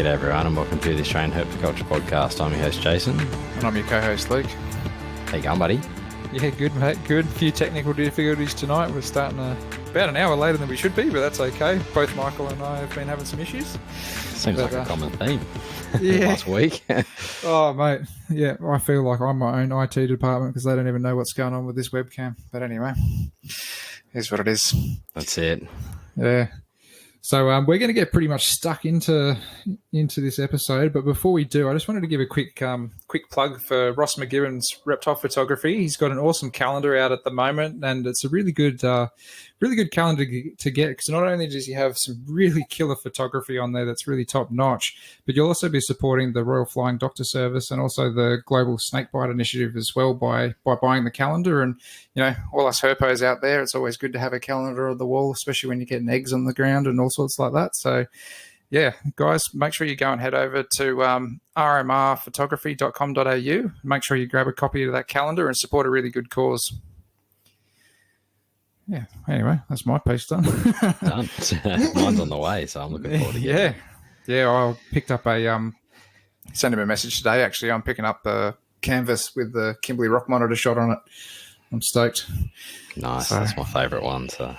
G'day everyone and welcome to the Australian Herpetoculture podcast. I'm your host Jason. And I'm your co-host Luke. How you going, buddy? Yeah, good mate, good. A few technical difficulties tonight. We're starting about an hour later than we should be, but that's okay. Both Michael and I have been having some issues. Seems like a common theme. Yeah. Last week. Oh mate, yeah, I feel like I'm my own IT department because they don't even know what's going on with this webcam. But anyway, here's what it is. That's it. Yeah. So we're going to get pretty much stuck into this episode, but before we do, I just wanted to give a quick plug for Ross McGibbon's Reptile Photography. He's got an awesome calendar out at the moment, and it's a really good calendar to get because not only does he have some really killer photography on there that's really top notch, but you'll also be supporting the Royal Flying Doctor Service and also the Global Snakebite Initiative as well by buying the calendar. And you know, all us herpos out there, it's always good to have a calendar on the wall, especially when you're getting eggs on the ground and all sorts like that. So yeah, guys, make sure you go and head over to rmrphotography.com.au. Make sure you grab a copy of that calendar and support a really good cause. Yeah, anyway, that's my piece done. Done. Mine's on the way, so I'm looking forward to it. Yeah, I picked up sent him a message today, actually. I'm picking up a canvas with the Kimberley rock monitor shot on it. I'm stoked. Nice, that's my favourite one. So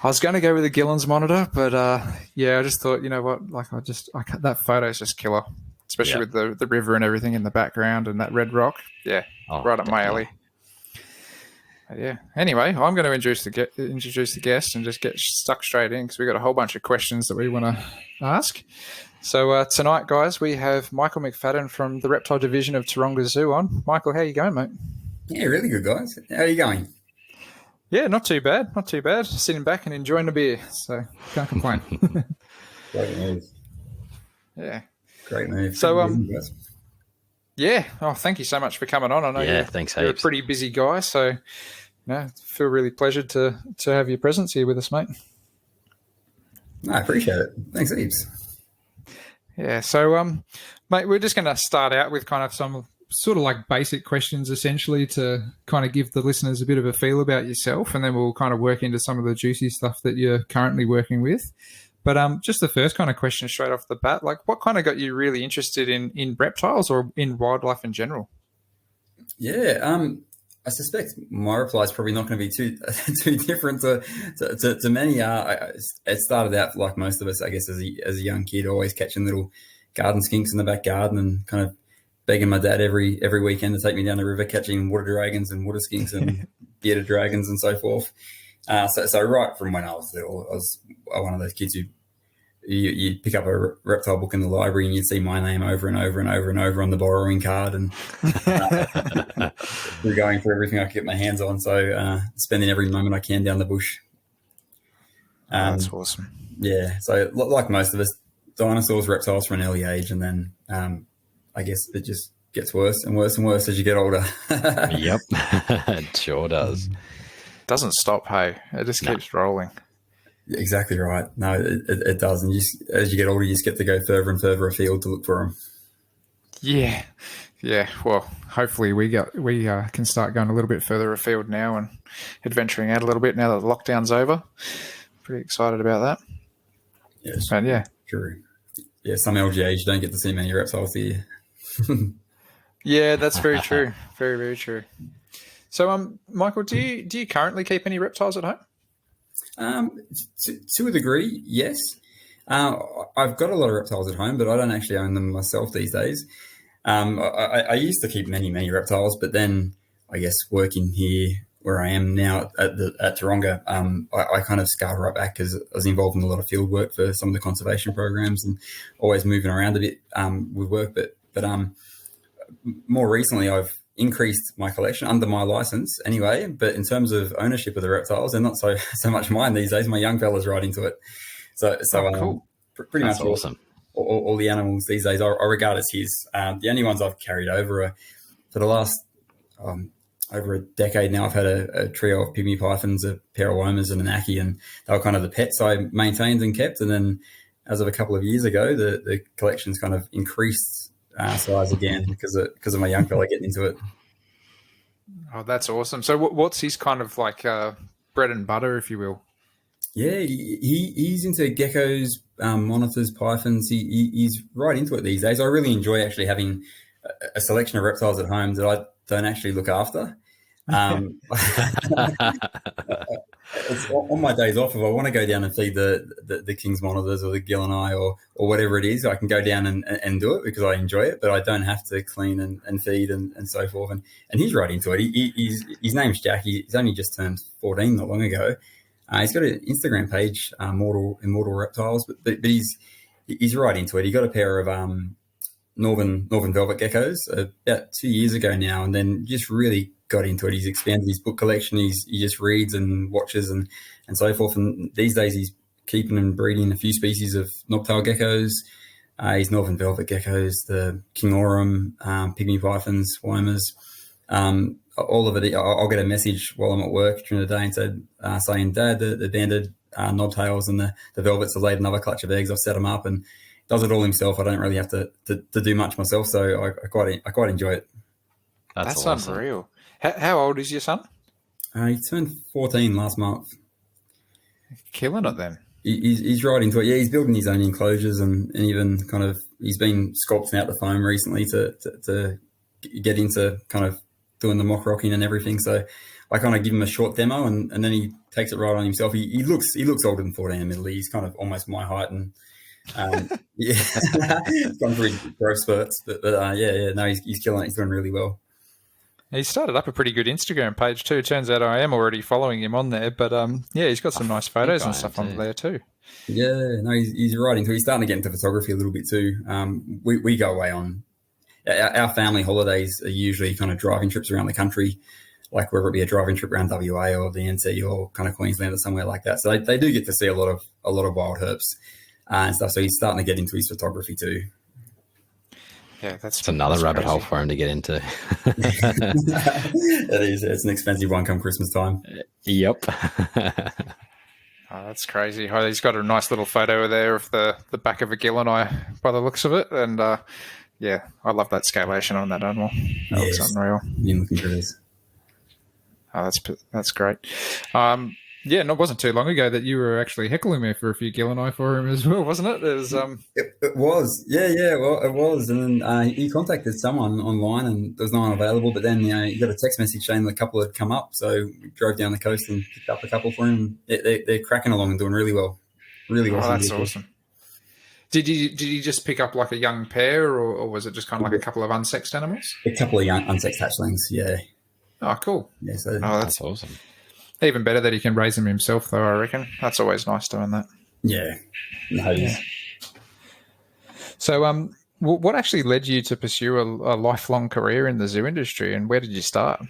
I was going to go with the Gillen's monitor, but I just thought, you know what, like that photo is just killer, especially with the river and everything in the background and that red rock. Yeah, right up my alley. Yeah. Anyway, I'm going to introduce the guest and just get stuck straight in because we've got a whole bunch of questions that we want to ask. So tonight, guys, we have Michael McFadden from the reptile division of Taronga Zoo on. Michael, how you going, mate? Yeah, really good, guys. How are you going? Yeah, not too bad. Not too bad. Sitting back and enjoying a beer, so can't complain. Great move. Yeah. Great move. So, yeah. Oh, thank you so much for coming on. I know you're a pretty busy guy, so feel really pleasured to have your presence here with us, mate. I appreciate it. Thanks, heaps. Yeah. So, mate, we're just going to start out with kind of some sort of like basic questions, essentially, to kind of give the listeners a bit of a feel about yourself, and then we'll kind of work into some of the juicy stuff that you're currently working with. But just the first kind of question straight off the bat, like what kind of got you really interested in reptiles or in wildlife in general? Yeah, I suspect my reply is probably not going to be too different to many. It started out like most of us, I guess, as a young kid, always catching little garden skinks in the back garden and kind of begging my dad every weekend to take me down the river catching water dragons and water skinks and bearded dragons and so forth. So right from when I was little, I was one of those kids who you pick up a reptile book in the library and you'd see my name over and over and over and over on the borrowing card, and we're going for everything I could get my hands on. So spending every moment I can down the bush. That's awesome. Yeah. So like most of us, dinosaurs, reptiles from an early age, and then I guess it just gets worse and worse and worse as you get older. Yep, it sure does. Doesn't stop, hey? It just keeps rolling. Exactly right. No, it does. And as you get older, you just get to go further and further afield to look for them. Yeah. Well, hopefully we can start going a little bit further afield now and adventuring out a little bit now that the lockdown's over. Pretty excited about that. Yes. And yeah. True. Yeah, some LGAs you don't get to see many reptiles, do you? Yeah, that's very true. Very, very true. So, Michael, do you currently keep any reptiles at home? To a degree, yes. I've got a lot of reptiles at home, but I don't actually own them myself these days. I used to keep many, many reptiles, but then I guess working here where I am now at Taronga, I kind of scaled right back because I was involved in a lot of field work for some of the conservation programs and always moving around a bit with work. But more recently, I've increased my collection under my license anyway. But in terms of ownership of the reptiles, they're not so much mine these days. My young fella's right into it. So cool. Pretty That's much awesome. All the animals these days I regard as his. The only ones I've carried over are for the last over a decade now. I've had a trio of pygmy pythons, a pair of womas and an ackee, and they were kind of the pets I maintained and kept. And then as of a couple of years ago, the collection's kind of increased size again because of my young fella getting into it. Oh, that's awesome. So what's his kind of like bread and butter, if you will? Yeah, he's into geckos, monitors, pythons. He's right into it these days. I really enjoy actually having a selection of reptiles at home that I don't actually look after. It's on my days off. If I want to go down and feed the king's monitors or the gillini or whatever it is, I can go down and do it because I enjoy it, but I don't have to clean and feed and so forth. And he's right into it. His name's Jack. He's only just turned 14 not long ago. He's got an Instagram page, Immortal Reptiles, but he's right into it. He got a pair of northern velvet geckos about 2 years ago now, and then just really got into it. He's expanded his book collection. He just reads and watches and so forth. And these days he's keeping and breeding a few species of knobtail geckos. His northern velvet geckos, the king aurum, pygmy pythons, womers, all of it. I'll get a message while I'm at work during the day and saying, Dad, the banded knobtails and the velvets have laid another clutch of eggs. I've set them up, and does it all himself. I don't really have to do much myself, so I quite enjoy it. That's awesome. Unreal. How old is your son? He turned 14 last month. Killing it then. He's right into it. Yeah, he's building his own enclosures and even kind of he's been sculpting out the foam recently to get into kind of doing the mock rocking and everything. So I kind of give him a short demo and then he takes it right on himself. He looks older than 14 admittedly. He's kind of almost my height and yeah, it's gone through growth spurts, but no, he's killing it. He's doing really well. He started up a pretty good Instagram page too. Turns out I am already following him on there, but yeah, he's got some nice photos and stuff on there too. Yeah, no, he's right into. He's starting to get into photography a little bit too. We go away on our family holidays are usually kind of driving trips around the country, like whether it be a driving trip around WA or the NT or kind of Queensland or somewhere like that. So they do get to see a lot of wild herps and stuff. So he's starting to get into his photography too. Yeah, it's another rabbit hole for him to get into. It is. It's an expensive one come Christmas time. Yep. Oh, that's crazy. Oh, he's got a nice little photo there of the back of a gillini by the looks of it. And yeah, I love that scalation on that animal. That looks unreal. Yeah, looking for this. Oh, that's great. Yeah, and it wasn't too long ago that you were actually heckling me for a few gillini for him as well, wasn't it? It was. It was. Yeah. Well, it was, and then he contacted someone online, and there was no one available. But then he got a text message saying that a couple had come up, so we drove down the coast and picked up a couple for him. They're cracking along and doing really well. Really awesome. Oh, that's awesome. Did you just pick up like a young pair, or was it just kind of like a couple of unsexed animals? A couple of young unsexed hatchlings. Yeah. Oh, cool. Yeah. So that's awesome. Even better that he can raise them himself, though, I reckon. That's always nice doing that. Yeah. No, yeah. So what actually led you to pursue a lifelong career in the zoo industry, and where did you start?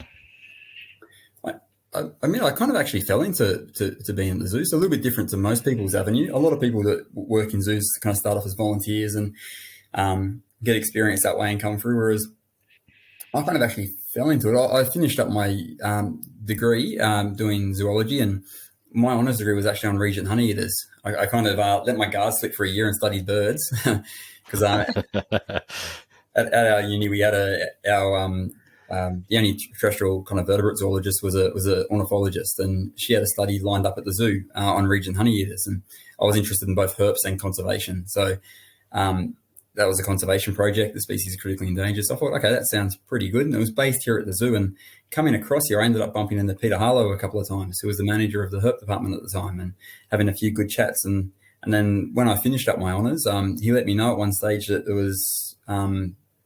I mean, I kind of actually fell into being in the zoo. So a little bit different to most people's avenue. A lot of people that work in zoos kind of start off as volunteers and get experience that way and come through, whereas I kind of actually fell into it. I finished up my degree doing zoology, and my honours degree was actually on regent honey eaters. I kind of let my guard slip for a year and studied birds because at our uni we had the only terrestrial kind of vertebrate zoologist was a ornithologist, and she had a study lined up at the zoo on regent honey eaters, and I was interested in both herps and conservation. So that was a conservation project. The species is critically endangered. So I thought, okay, that sounds pretty good. And it was based here at the zoo. And coming across here, I ended up bumping into Peter Harlow a couple of times, who was the manager of the herp department at the time, and having a few good chats. And then when I finished up my honours, he let me know at one stage that there was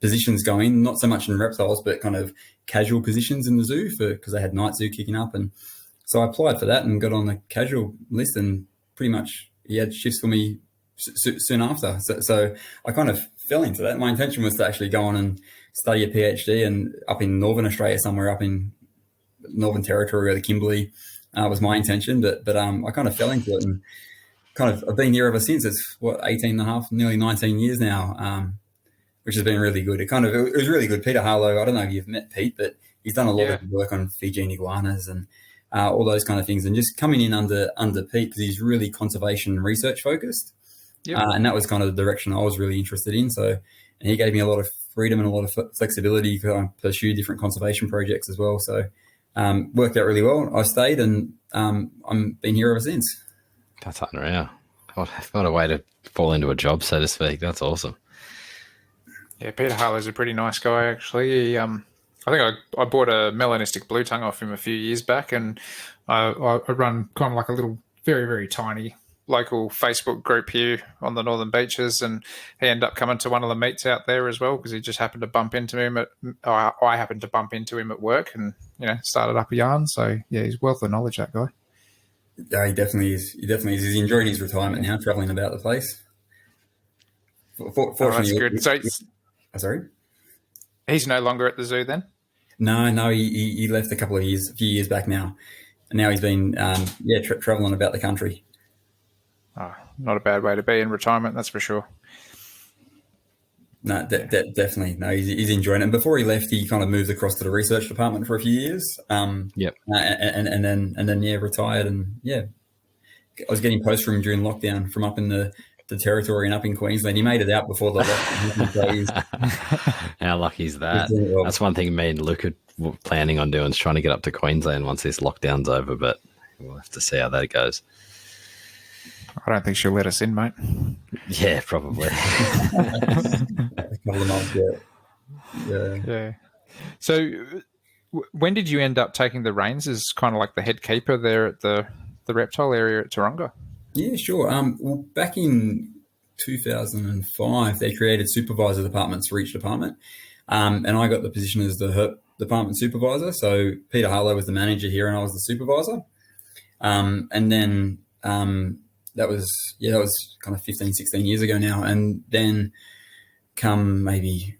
positions going, not so much in reptiles, but kind of casual positions in the zoo because they had night zoo kicking up. And so I applied for that and got on the casual list, and pretty much he had shifts for me soon after. So I kind of fell into that. My intention was to actually go on and study a PhD and up in Northern Australia, somewhere up in Northern Territory or the Kimberley was my intention. But I kind of fell into it and kind of I've been here ever since. It's 18 and a half, nearly 19 years now, which has been really good. It was really good. Peter Harlow, I don't know if you've met Pete, but he's done a lot of work on Fijian iguanas and all those kind of things. And just coming in under Pete, because he's really conservation research focused. Yep. And that was kind of the direction I was really interested in. So, and he gave me a lot of freedom and a lot of flexibility to pursue different conservation projects as well. So, worked out really well. I stayed, and I'm been here ever since. That's unreal. What a way to fall into a job, so to speak. That's awesome. Yeah, Peter Harlow's a pretty nice guy, actually. I think I bought a melanistic blue tongue off him a few years back, and I run kind of like a little, very, very tiny local Facebook group here on the Northern Beaches, and he ended up coming to one of the meets out there as well because he just happened to bump into him I happened to bump into him at work and, started up a yarn. So, yeah, he's wealth of knowledge, that guy. Yeah, he definitely is. He's enjoying his retirement now, travelling about the place. Fortunately, that's good. So sorry? He's no longer at the zoo then? No, he left a few years back now. And now he's been, travelling about the country. Oh, not a bad way to be in retirement, that's for sure. No, definitely. No, he's enjoying it. And before he left, he kind of moved across to the research department for a few years. Yep. And then retired. And yeah, I was getting posts from him during lockdown from up in the territory and up in Queensland. He made it out before the lockdown. How lucky is that? That's one thing me and Luke are planning on doing, is trying to get up to Queensland once this lockdown's over, but we'll have to see how that goes. I don't think she'll let us in, mate. Yeah, probably. A couple of months, yeah. So when did you end up taking the reins as kind of like the head keeper there at the reptile area at Taronga? Yeah, sure. Well, back in 2005, they created supervisor departments for each department, and I got the position as the herp department supervisor. So Peter Harlow was the manager here, and I was the supervisor. And then that was kind of 15, 16 years ago now. And then come maybe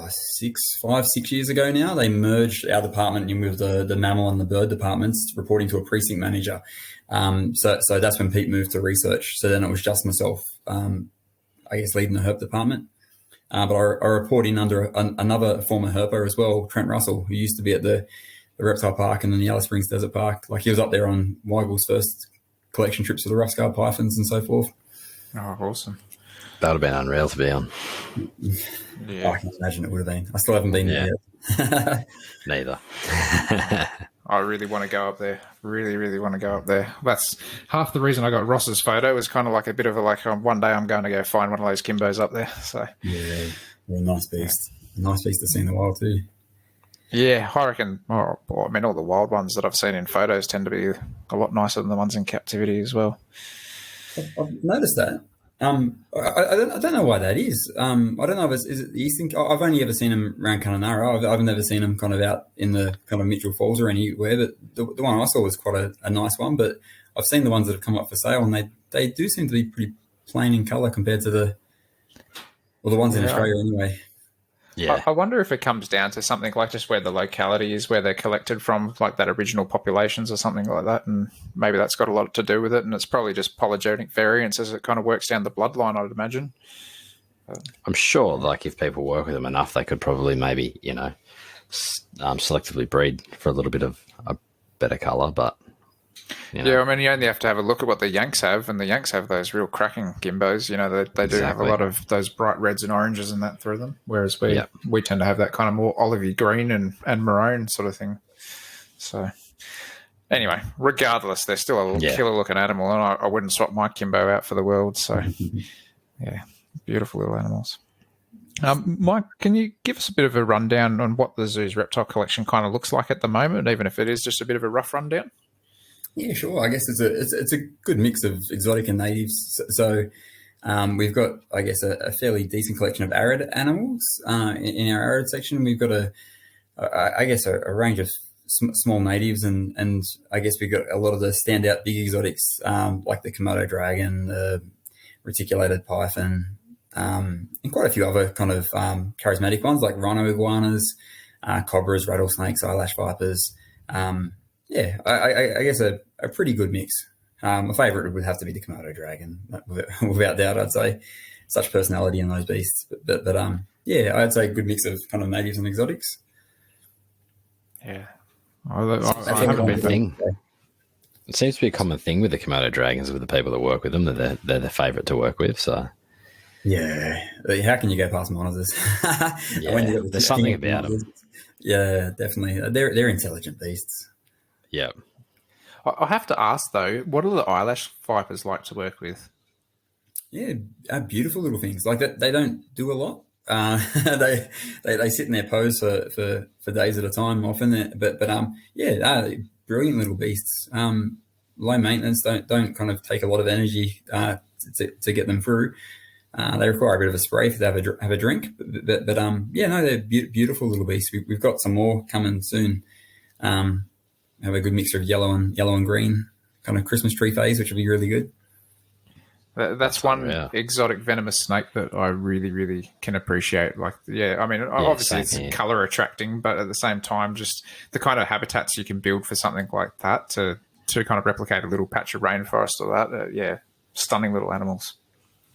6 years ago now, they merged our department in with the mammal and the bird departments, reporting to a precinct manager. So that's when Pete moved to research. So then it was just myself, leading the herp department. But I report in under another former herper as well, Trent Russell, who used to be at the reptile park and then the Alice Springs Desert Park. Like, he was up there on Weigel's first collection trips of the rough-scaled pythons and so forth. Oh, awesome. That would have been unreal to be on. Yeah. I can imagine it would have been. I still haven't been there yet. Neither. I really want to go up there. Really, really want to go up there. That's half the reason I got Ross's photo. It was kind of like a bit of a one day I'm going to go find one of those Kimbos up there. So yeah, a nice beast. A nice beast to see in the wild too. Yeah, I reckon. All the wild ones that I've seen in photos tend to be a lot nicer than the ones in captivity as well. I've noticed that. I don't know why that is. I don't know if is it the eastern. I've only ever seen them around Kununurra. I've never seen them kind of out in the kind of Mitchell Falls or anywhere. But the one I saw was quite a nice one. But I've seen the ones that have come up for sale, and they do seem to be pretty plain in colour compared to the ones in Australia anyway. Yeah, I wonder if it comes down to something like just where the locality is, where they're collected from, like that original populations or something like that, and maybe that's got a lot to do with it. And it's probably just polygenic variance as it kind of works down the bloodline, I'd imagine. I'm sure, like, if people work with them enough, they could probably maybe, selectively breed for a little bit of a better colour, but. Yeah, I mean, you only have to have a look at what the Yanks have, and the Yanks have those real cracking Gimbos. They do have a lot of those bright reds and oranges and that through them, whereas we tend to have that kind of more olivey green and maroon sort of thing. So, anyway, regardless, they're still a killer-looking animal, and I wouldn't swap my Kimbo out for the world. So, yeah, beautiful little animals. Mike, can you give us a bit of a rundown on what the zoo's reptile collection kind of looks like at the moment, even if it is just a bit of a rough rundown? Yeah, sure. I guess it's a good mix of exotic and natives. So we've got, I guess, a fairly decent collection of arid animals in our arid section. We've got a range of small natives, and I guess we've got a lot of the standout big exotics like the Komodo dragon, the reticulated python, and quite a few other kind of charismatic ones like rhino iguanas, cobras, rattlesnakes, eyelash vipers. I guess a pretty good mix. My favourite would have to be the Komodo dragon, without doubt. I'd say such personality in those beasts. But I'd say a good mix of kind of natives and exotics. Yeah, I haven't been thing. It seems to be a common thing with the Komodo dragons with the people that work with them. That they're the favourite to work with. So yeah, how can you go past monitors? There's something about them. Yeah, definitely. They're intelligent beasts. Yeah. I have to ask though, what are the eyelash vipers like to work with? Yeah, beautiful little things like that. They don't do a lot. They sit in their pose for days at a time often. But brilliant little beasts. Low maintenance. Don't kind of take a lot of energy to get them through. They require a bit of a spray if they have a drink. But they're beautiful little beasts. We've got some more coming soon. Have a good mixture of yellow and green, kind of Christmas tree phase, which will be really good. That's one exotic venomous snake that I really, really can appreciate. Like, obviously it's color attracting, but at the same time, just the kind of habitats you can build for something like that to kind of replicate a little patch of rainforest or that. Stunning little animals.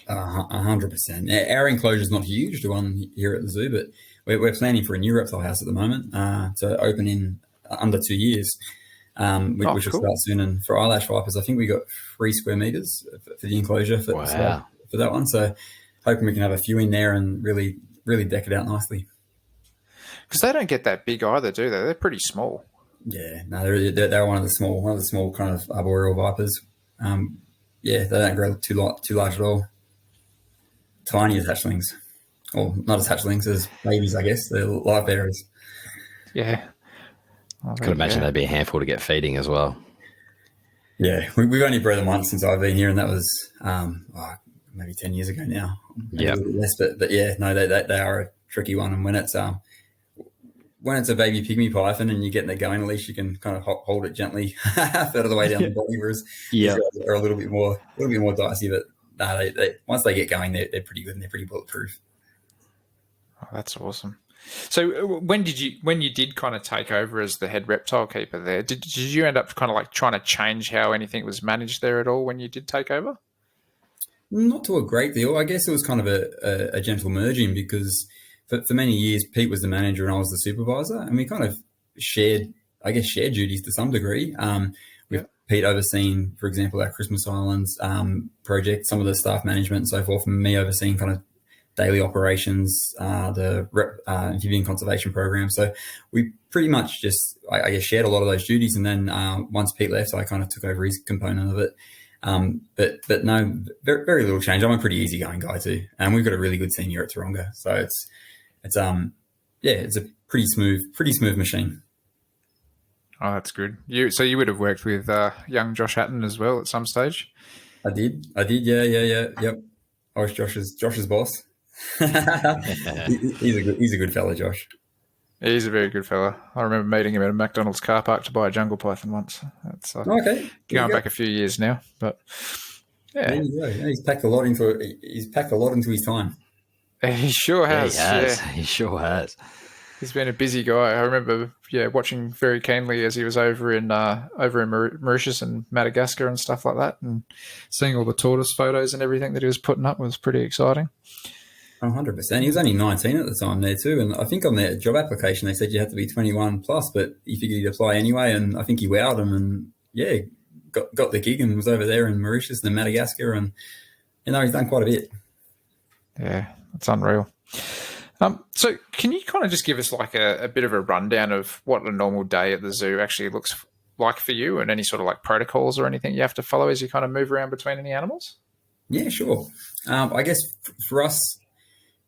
100%. Our enclosure is not huge, the one here at the zoo, but we're planning for a new reptile house at the moment to open in under 2 years. Which will start soon. And for eyelash vipers, I think we got 3 square meters for the enclosure for that one. So hoping we can have a few in there and really, really deck it out nicely. Because they don't get that big either, do they? They're pretty small. Yeah, no, they're one of the small kind of arboreal vipers. They don't grow too large at all. Tiny as hatchlings, or not as hatchlings as babies, I guess. They're live bearers. Yeah. I could imagine they'd be a handful to get feeding as well. Yeah, we've only bred them once since I've been here, and that was maybe 10 years ago now. Yeah, less, but they are a tricky one. And when it's a baby pygmy python and you're getting it going, at least you can kind of hold it gently further the way down the body. Whereas these guys are a little bit more dicey, but they once they get going, they're pretty good and they're pretty bulletproof. Oh, that's awesome. So when you did kind of take over as the head reptile keeper there, did you end up kind of like trying to change how anything was managed there at all when you did take over? Not to a great deal. I guess it was kind of a gentle merging because for many years Pete was the manager and I was the supervisor, and we kind of shared duties to some degree. With Pete overseeing, for example, our Christmas Islands project, some of the staff management and so forth, and me overseeing kind of daily operations, the amphibian conservation program. So we pretty much just, I guess, shared a lot of those duties. And then once Pete left, I kind of took over his component of it. But no, very, very little change. I'm a pretty easygoing guy too, and we've got a really good team here at Taronga. So it's a pretty smooth machine. Oh, that's good. So you would have worked with young Josh Hatton as well at some stage. I did. Yeah. Yep. I was Josh's boss. He's a good fella, Josh. He's a very good fella. I remember meeting him at a McDonald's car park to buy a jungle python once. That's okay. Going back a few years now, but yeah, there you go. He's packed a lot into his time. He sure has. He sure has. He's been a busy guy. I remember, watching very keenly as he was over in Mauritius and Madagascar and stuff like that, and seeing all the tortoise photos and everything that he was putting up was pretty exciting. 100%. He was only 19 at the time there too, and I think on their job application they said you had to be 21 plus, but he figured he'd apply anyway, and I think he wowed them, and got the gig and was over there in Mauritius and Madagascar, and he's done quite a bit. Yeah, that's unreal. So can you kind of just give us like a bit of a rundown of what a normal day at the zoo actually looks like for you, and any sort of like protocols or anything you have to follow as you kind of move around between any animals? Yeah, sure. I guess for us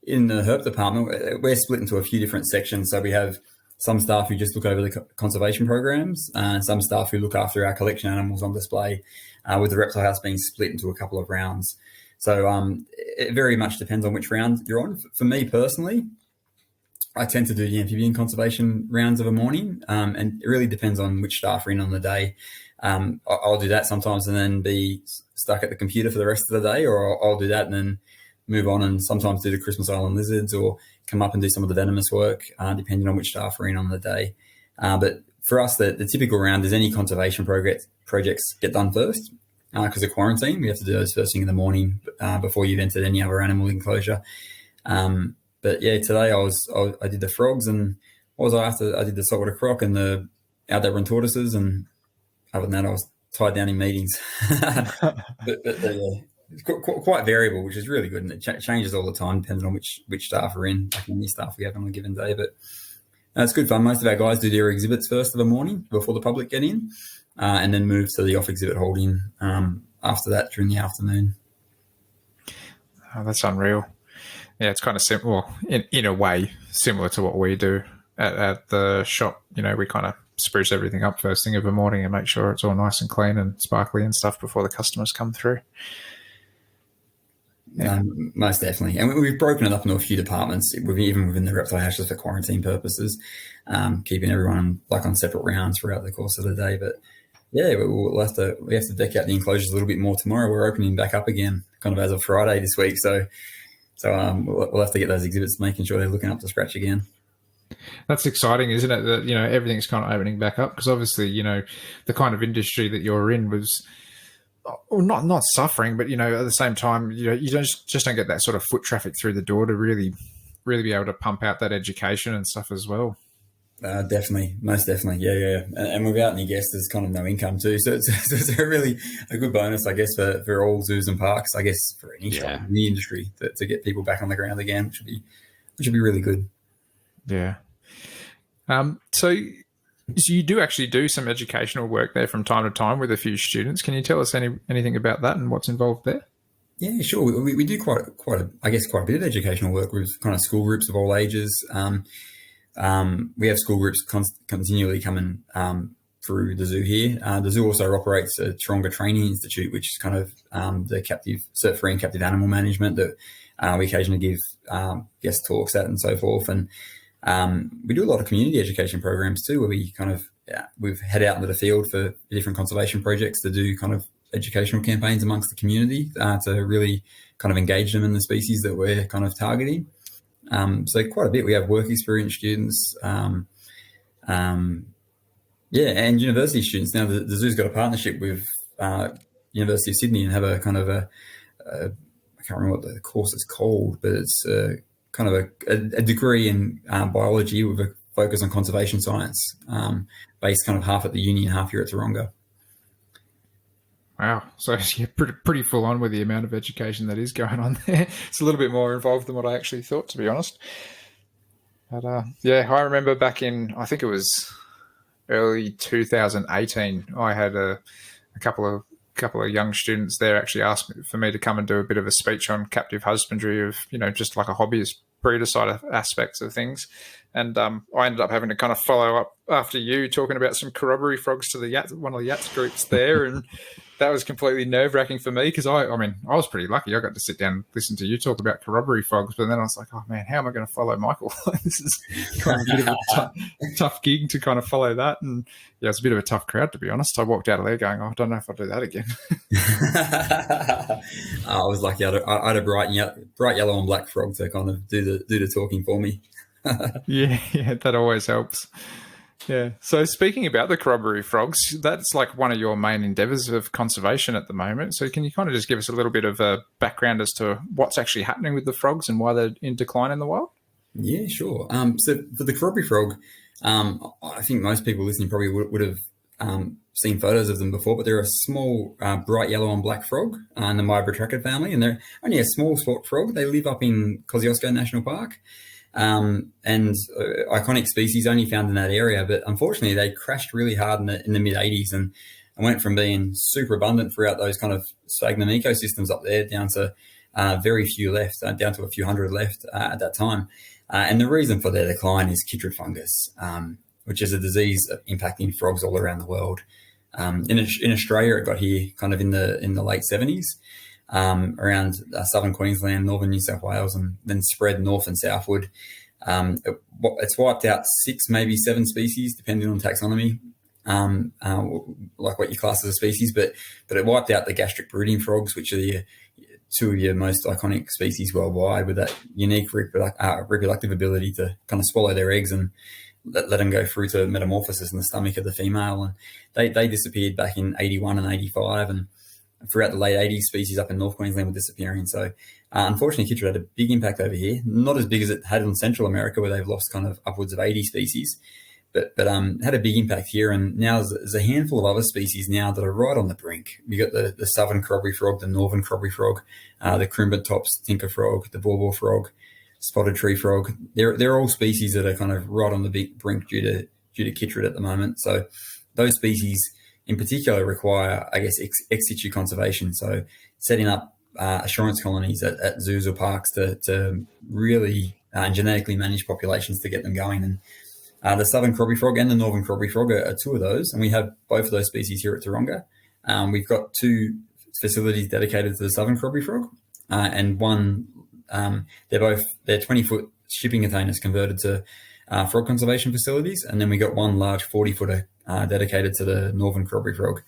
in the herp department, we're split into a few different sections. So we have some staff who just look over the conservation programs, and some staff who look after our collection animals on display, with the reptile house being split into a couple of rounds. So it very much depends on which round you're on. For me personally, I tend to do the amphibian conservation rounds of a morning, and it really depends on which staff are in on the day. I'll do that sometimes and then be stuck at the computer for the rest of the day, or I'll do that and then move on and sometimes do the Christmas Island lizards or come up and do some of the venomous work, depending on which staff are in on the day. But for us, the typical round is any conservation projects get done first. Because of quarantine, we have to do those first thing in the morning before you've entered any other animal enclosure. But yeah, today I did the frogs, and what was I after? I did the saltwater croc and the Aldebaran tortoises, and other than that, I was tied down in meetings. but it's quite variable, which is really good, and it changes all the time depending on which staff are in, like how many staff we have on a given day. But It's good fun. Most of our guys do their exhibits first of the morning before the public get in, and then move to the off-exhibit holding after that during the afternoon. Oh, that's unreal. Yeah, it's kind of simple. Well, in a way, similar to what we do at the shop. You know, we kind of spruce everything up first thing of the morning and make sure it's all nice and clean and sparkly and stuff before the customers come through. Yeah. Most definitely. And we've broken it up into a few departments, even within the reptile houses for quarantine purposes, keeping everyone like on separate rounds throughout the course of the day. But yeah, we have to deck out the enclosures a little bit more tomorrow. We're opening back up again, kind of as of Friday this week. So we'll have to get those exhibits, making sure they're looking up to scratch again. That's exciting, isn't it? That, you know, everything's kind of opening back up, because obviously, you know, the kind of industry that you're in was not suffering, but, you know, at the same time, you know, you just don't get that sort of foot traffic through the door to really be able to pump out that education and stuff as well. Definitely, most definitely, yeah. And without any guests, there's kind of no income too. So it's a really a good bonus, I guess, for all zoos and parks. I guess for any shop in the industry to get people back on the ground again, which would be really good. Yeah. So you do actually do some educational work there from time to time with a few students. Can you tell us anything about that and what's involved there? Yeah, sure. We do quite a bit of educational work with kind of school groups of all ages. We have school groups continually coming through the zoo here. The zoo also operates a Taronga Training Institute, which is kind of the cert-free and captive animal management that we occasionally give guest talks at and so forth. And we do a lot of community education programs too, where we've head out into the field for different conservation projects to do kind of educational campaigns amongst the community to really kind of engage them in the species that we're kind of targeting. So quite a bit. We have work experience students, and university students. Now the zoo's got a partnership with University of Sydney and have a kind of I can't remember what the course is called, but it's kind of a degree in biology with a focus on conservation science, based kind of half at the uni and half here at Taronga. Wow. So you're pretty full on with the amount of education that is going on there. It's a little bit more involved than what I actually thought, to be honest. But I remember back in, I think it was early 2018, I had a couple of young students there actually asked for me to come and do a bit of a speech on captive husbandry of, you know, just like a hobbyist breeder side of aspects of things. And I ended up having to kind of follow up after you talking about some corroboree frogs to one of the Yats groups there. And that was completely nerve-wracking for me because I was pretty lucky. I got to sit down and listen to you talk about corroboree frogs, but then I was like, oh man, how am I going to follow Michael? This is kind of a bit of a tough gig to kind of follow that. And yeah, it's a bit of a tough crowd, to be honest. I walked out of there going, I don't know if I'll do that again. I was lucky. I had a bright yellow and black frog to kind of do the talking for me. Yeah, that always helps. Yeah. So speaking about the corroboree frogs, that's like one of your main endeavours of conservation at the moment. So can you kind of just give us a little bit of a background as to what's actually happening with the frogs and why they're in decline in the wild? Yeah, sure. So for the corroboree frog, I think most people listening probably would have seen photos of them before, but they're a small, bright yellow and black frog in the Mybratrachiid family, and they're only a small sport frog. They live up in Kosciuszko National Park. And iconic species only found in that area, but unfortunately they crashed really hard in the mid 80s and went from being super abundant throughout those kind of sphagnum ecosystems up there down to very few left, down to a few hundred left at that time. And the reason for their decline is chytrid fungus, which is a disease impacting frogs all around the world. In Australia, it got here kind of in the late 70s. Around southern Queensland, northern New South Wales, and then spread north and southward. It's wiped out 6, maybe 7 species, depending on taxonomy, like what you class as a species. But it wiped out the gastric brooding frogs, which are two of your most iconic species worldwide, with that unique reproductive ability to kind of swallow their eggs and let them go through to metamorphosis in the stomach of the female. And they disappeared back in 81 and 85, and throughout the late 80s, species up in North Queensland were disappearing. So unfortunately, chytrid had a big impact over here. Not as big as it had in Central America, where they've lost kind of upwards of 80 species, but had a big impact here. And now there's a handful of other species now that are right on the brink. You got the southern corroboree frog, the northern corroboree frog, the Crimbentops tinker frog, the bawbaw frog. spotted tree frog. They're all species that are kind of right on the big brink due to chytrid at the moment. So those species in particular require, I guess, ex situ conservation. So setting up assurance colonies at zoos or parks to really genetically manage populations to get them going. And the southern crobby frog and the northern crobby frog are two of those, and we have both of those species here at Taronga. We've got 2 facilities dedicated to the southern crobby frog, and one they're 20-foot shipping containers converted to frog conservation facilities, and then we got one large 40-footer dedicated to the northern crobby frog.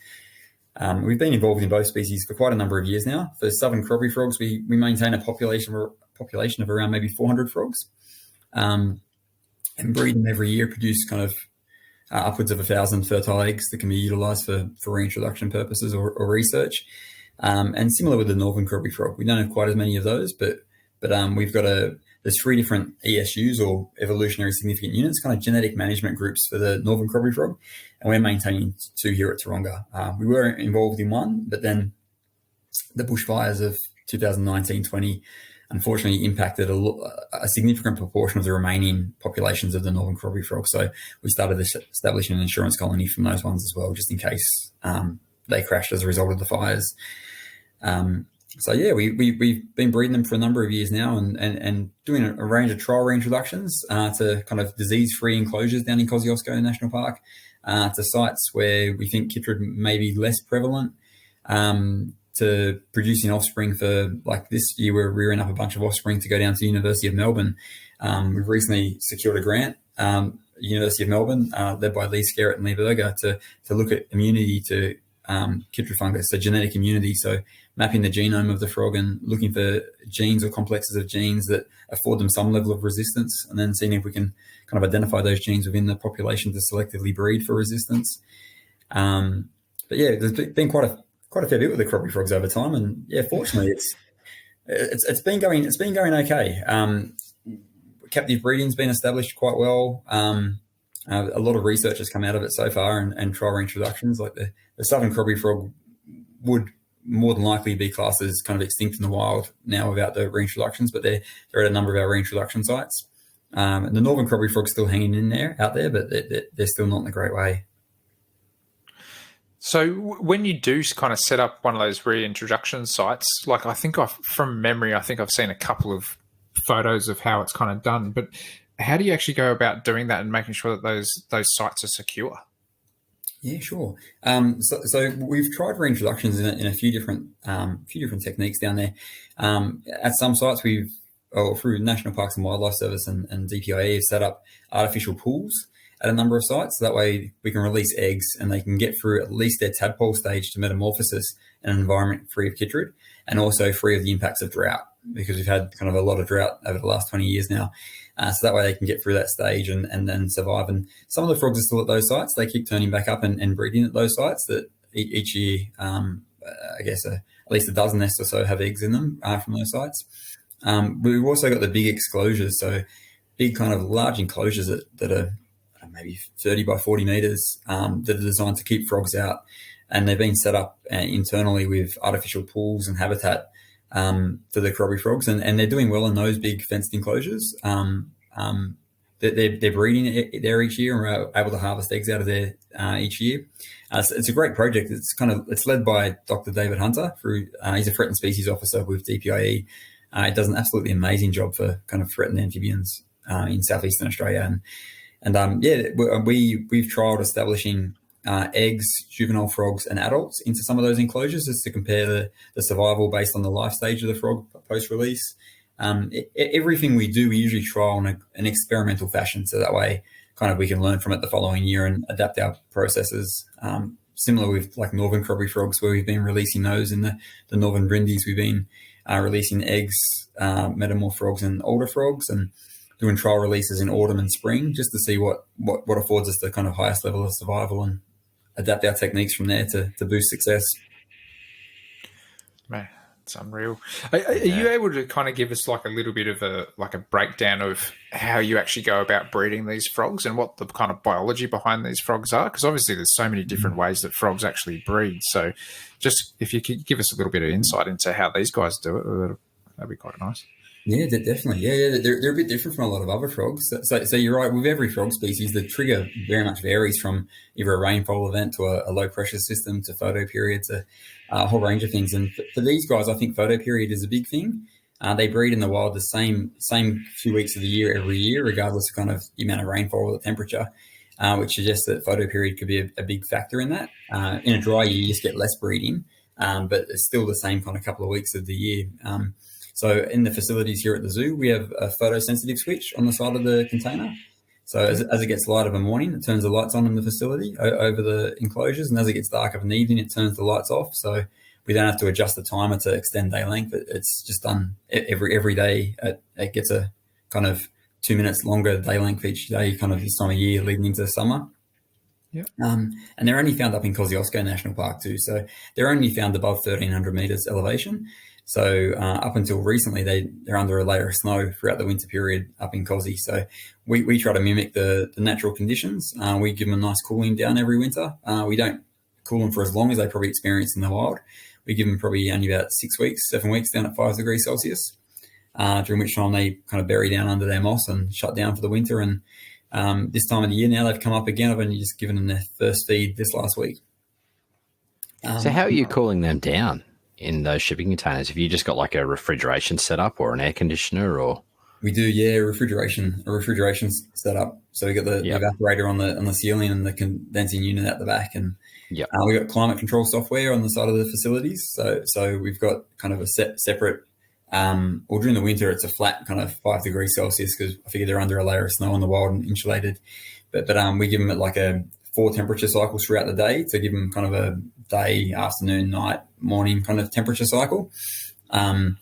We've been involved in both species for quite a number of years now. For southern crobby frogs, we maintain a population of around maybe 400 frogs, and breed them every year, produce kind of upwards of 1,000 fertile eggs that can be utilised for reintroduction purposes or research. And similar with the northern crobby frog, we don't have quite as many of those, but we've got there's 3 different ESUs, or evolutionary significant units, kind of genetic management groups for the northern crobby frog, and we're maintaining 2 here at Taronga. We were involved in one, but then the bushfires of 2019-20 unfortunately impacted a significant proportion of the remaining populations of the northern crobby frog. So we started establishing an insurance colony from those ones as well, just in case they crashed as a result of the fires. So yeah, we've been breeding them for a number of years now, and doing a range of trial reintroductions to kind of disease-free enclosures down in Kosciuszko National Park, to sites where we think chytrid may be less prevalent, to producing offspring for, like this year, we're rearing up a bunch of offspring to go down to the University of Melbourne. We've recently secured a grant, University of Melbourne, led by Lee Skerritt and Lee Berger, to look at immunity to chytrid fungus, so genetic immunity. So mapping the genome of the frog and looking for genes or complexes of genes that afford them some level of resistance, and then seeing if we can kind of identify those genes within the population to selectively breed for resistance. But yeah, there's been quite a fair bit with the crobby frogs over time, and yeah, fortunately, it's been going okay. Captive breeding's been established quite well. A lot of research has come out of it so far, and trial reintroductions. Like the southern crobby frog would more than likely be classed as kind of extinct in the wild now without the reintroductions, but they're at a number of our reintroduction sites. And the northern crobby frog's still hanging in there out there, but they're still not in a great way. So when you do kind of set up one of those reintroduction sites, like from memory, I think I've seen a couple of photos of how it's kind of done, but how do you actually go about doing that and making sure that those sites are secure? Yeah, sure. So we've tried reintroductions in a few different techniques down there. At some sites, through National Parks and Wildlife Service and DPIE, have set up artificial pools at a number of sites. So that way we can release eggs and they can get through at least their tadpole stage to metamorphosis in an environment free of chytrid, and also free of the impacts of drought, because we've had kind of a lot of drought over the last 20 years now. So that way they can get through that stage and then survive. And some of the frogs are still at those sites. They keep turning back up and breeding at those sites that each year, I guess at least a dozen nests or so have eggs in them from those sites. We've also got the big exclosures, so big kind of large enclosures that are maybe 30 by 40 metres that are designed to keep frogs out. And they've been set up internally with artificial pools and habitat for the crobby frogs, and they're doing well in those big fenced enclosures. They're breeding there each year, and we're able to harvest eggs out of there each year. So it's a great project. It's led by Dr. David Hunter. He's a threatened species officer with DPIE. He does an absolutely amazing job for kind of threatened amphibians in southeastern Australia, and we've trialled establishing eggs, juvenile frogs, and adults into some of those enclosures just to compare the survival based on the life stage of the frog post-release. Everything we do, we usually trial in an experimental fashion, so that way kind of we can learn from it the following year and adapt our processes. Similar with like northern crobby frogs, where we've been releasing those in the northern brindis. We've been releasing eggs, metamorph frogs, and older frogs, and doing trial releases in autumn and spring just to see what affords us the kind of highest level of survival, and adapt our techniques from there to boost success. Man, it's unreal. Are you able to kind of give us like a little bit of a breakdown of how you actually go about breeding these frogs and what the kind of biology behind these frogs are? Because obviously there's so many different ways that frogs actually breed. So just if you could give us a little bit of insight into how these guys do it, that'd be quite nice. Yeah, definitely. Yeah. They're a bit different from a lot of other frogs. So you're right. With every frog species, the trigger very much varies from either a rainfall event to a low pressure system to photoperiod to a whole range of things. And for these guys, I think photoperiod is a big thing. They breed in the wild the same few weeks of the year every year, regardless of kind of the amount of rainfall or the temperature, which suggests that photoperiod could be a big factor in that. In a dry year, you just get less breeding, but it's still the same kind of couple of weeks of the year. So in the facilities here at the zoo, we have a photosensitive switch on the side of the container. So as it gets light of a morning, it turns the lights on in the facility over the enclosures. And as it gets dark of an evening, it turns the lights off. So we don't have to adjust the timer to extend day length. It's just done every day. It gets a kind of 2 minutes longer day length each day, kind of this time of year leading into summer. Yeah. And they're only found up in Kosciuszko National Park too. So they're only found above 1,300 meters elevation. So up until recently, they're under a layer of snow throughout the winter period up in Kosci. So we try to mimic the natural conditions. We give them a nice cooling down every winter. We don't cool them for as long as they probably experience in the wild. We give them probably only about 6 weeks, 7 weeks down at 5 degrees Celsius, during which time they kind of bury down under their moss and shut down for the winter. And this time of the year now, they've come up again. I've only just given them their first feed this last week. So how are you cooling them down in those shipping containers? Have you just got like a refrigeration setup or an air conditioner, or? We do, yeah, a refrigeration setup. So we got the evaporator on the ceiling and the condensing unit at the back, and we got climate control software on the side of the facilities. So we've got kind of a separate. Or during the winter, it's a flat kind of 5 degrees Celsius because I figure they're under a layer of snow in the wild and insulated. But we give them like a 4 temperature cycles throughout the day to give them kind of a day, afternoon, night, morning kind of temperature cycle. In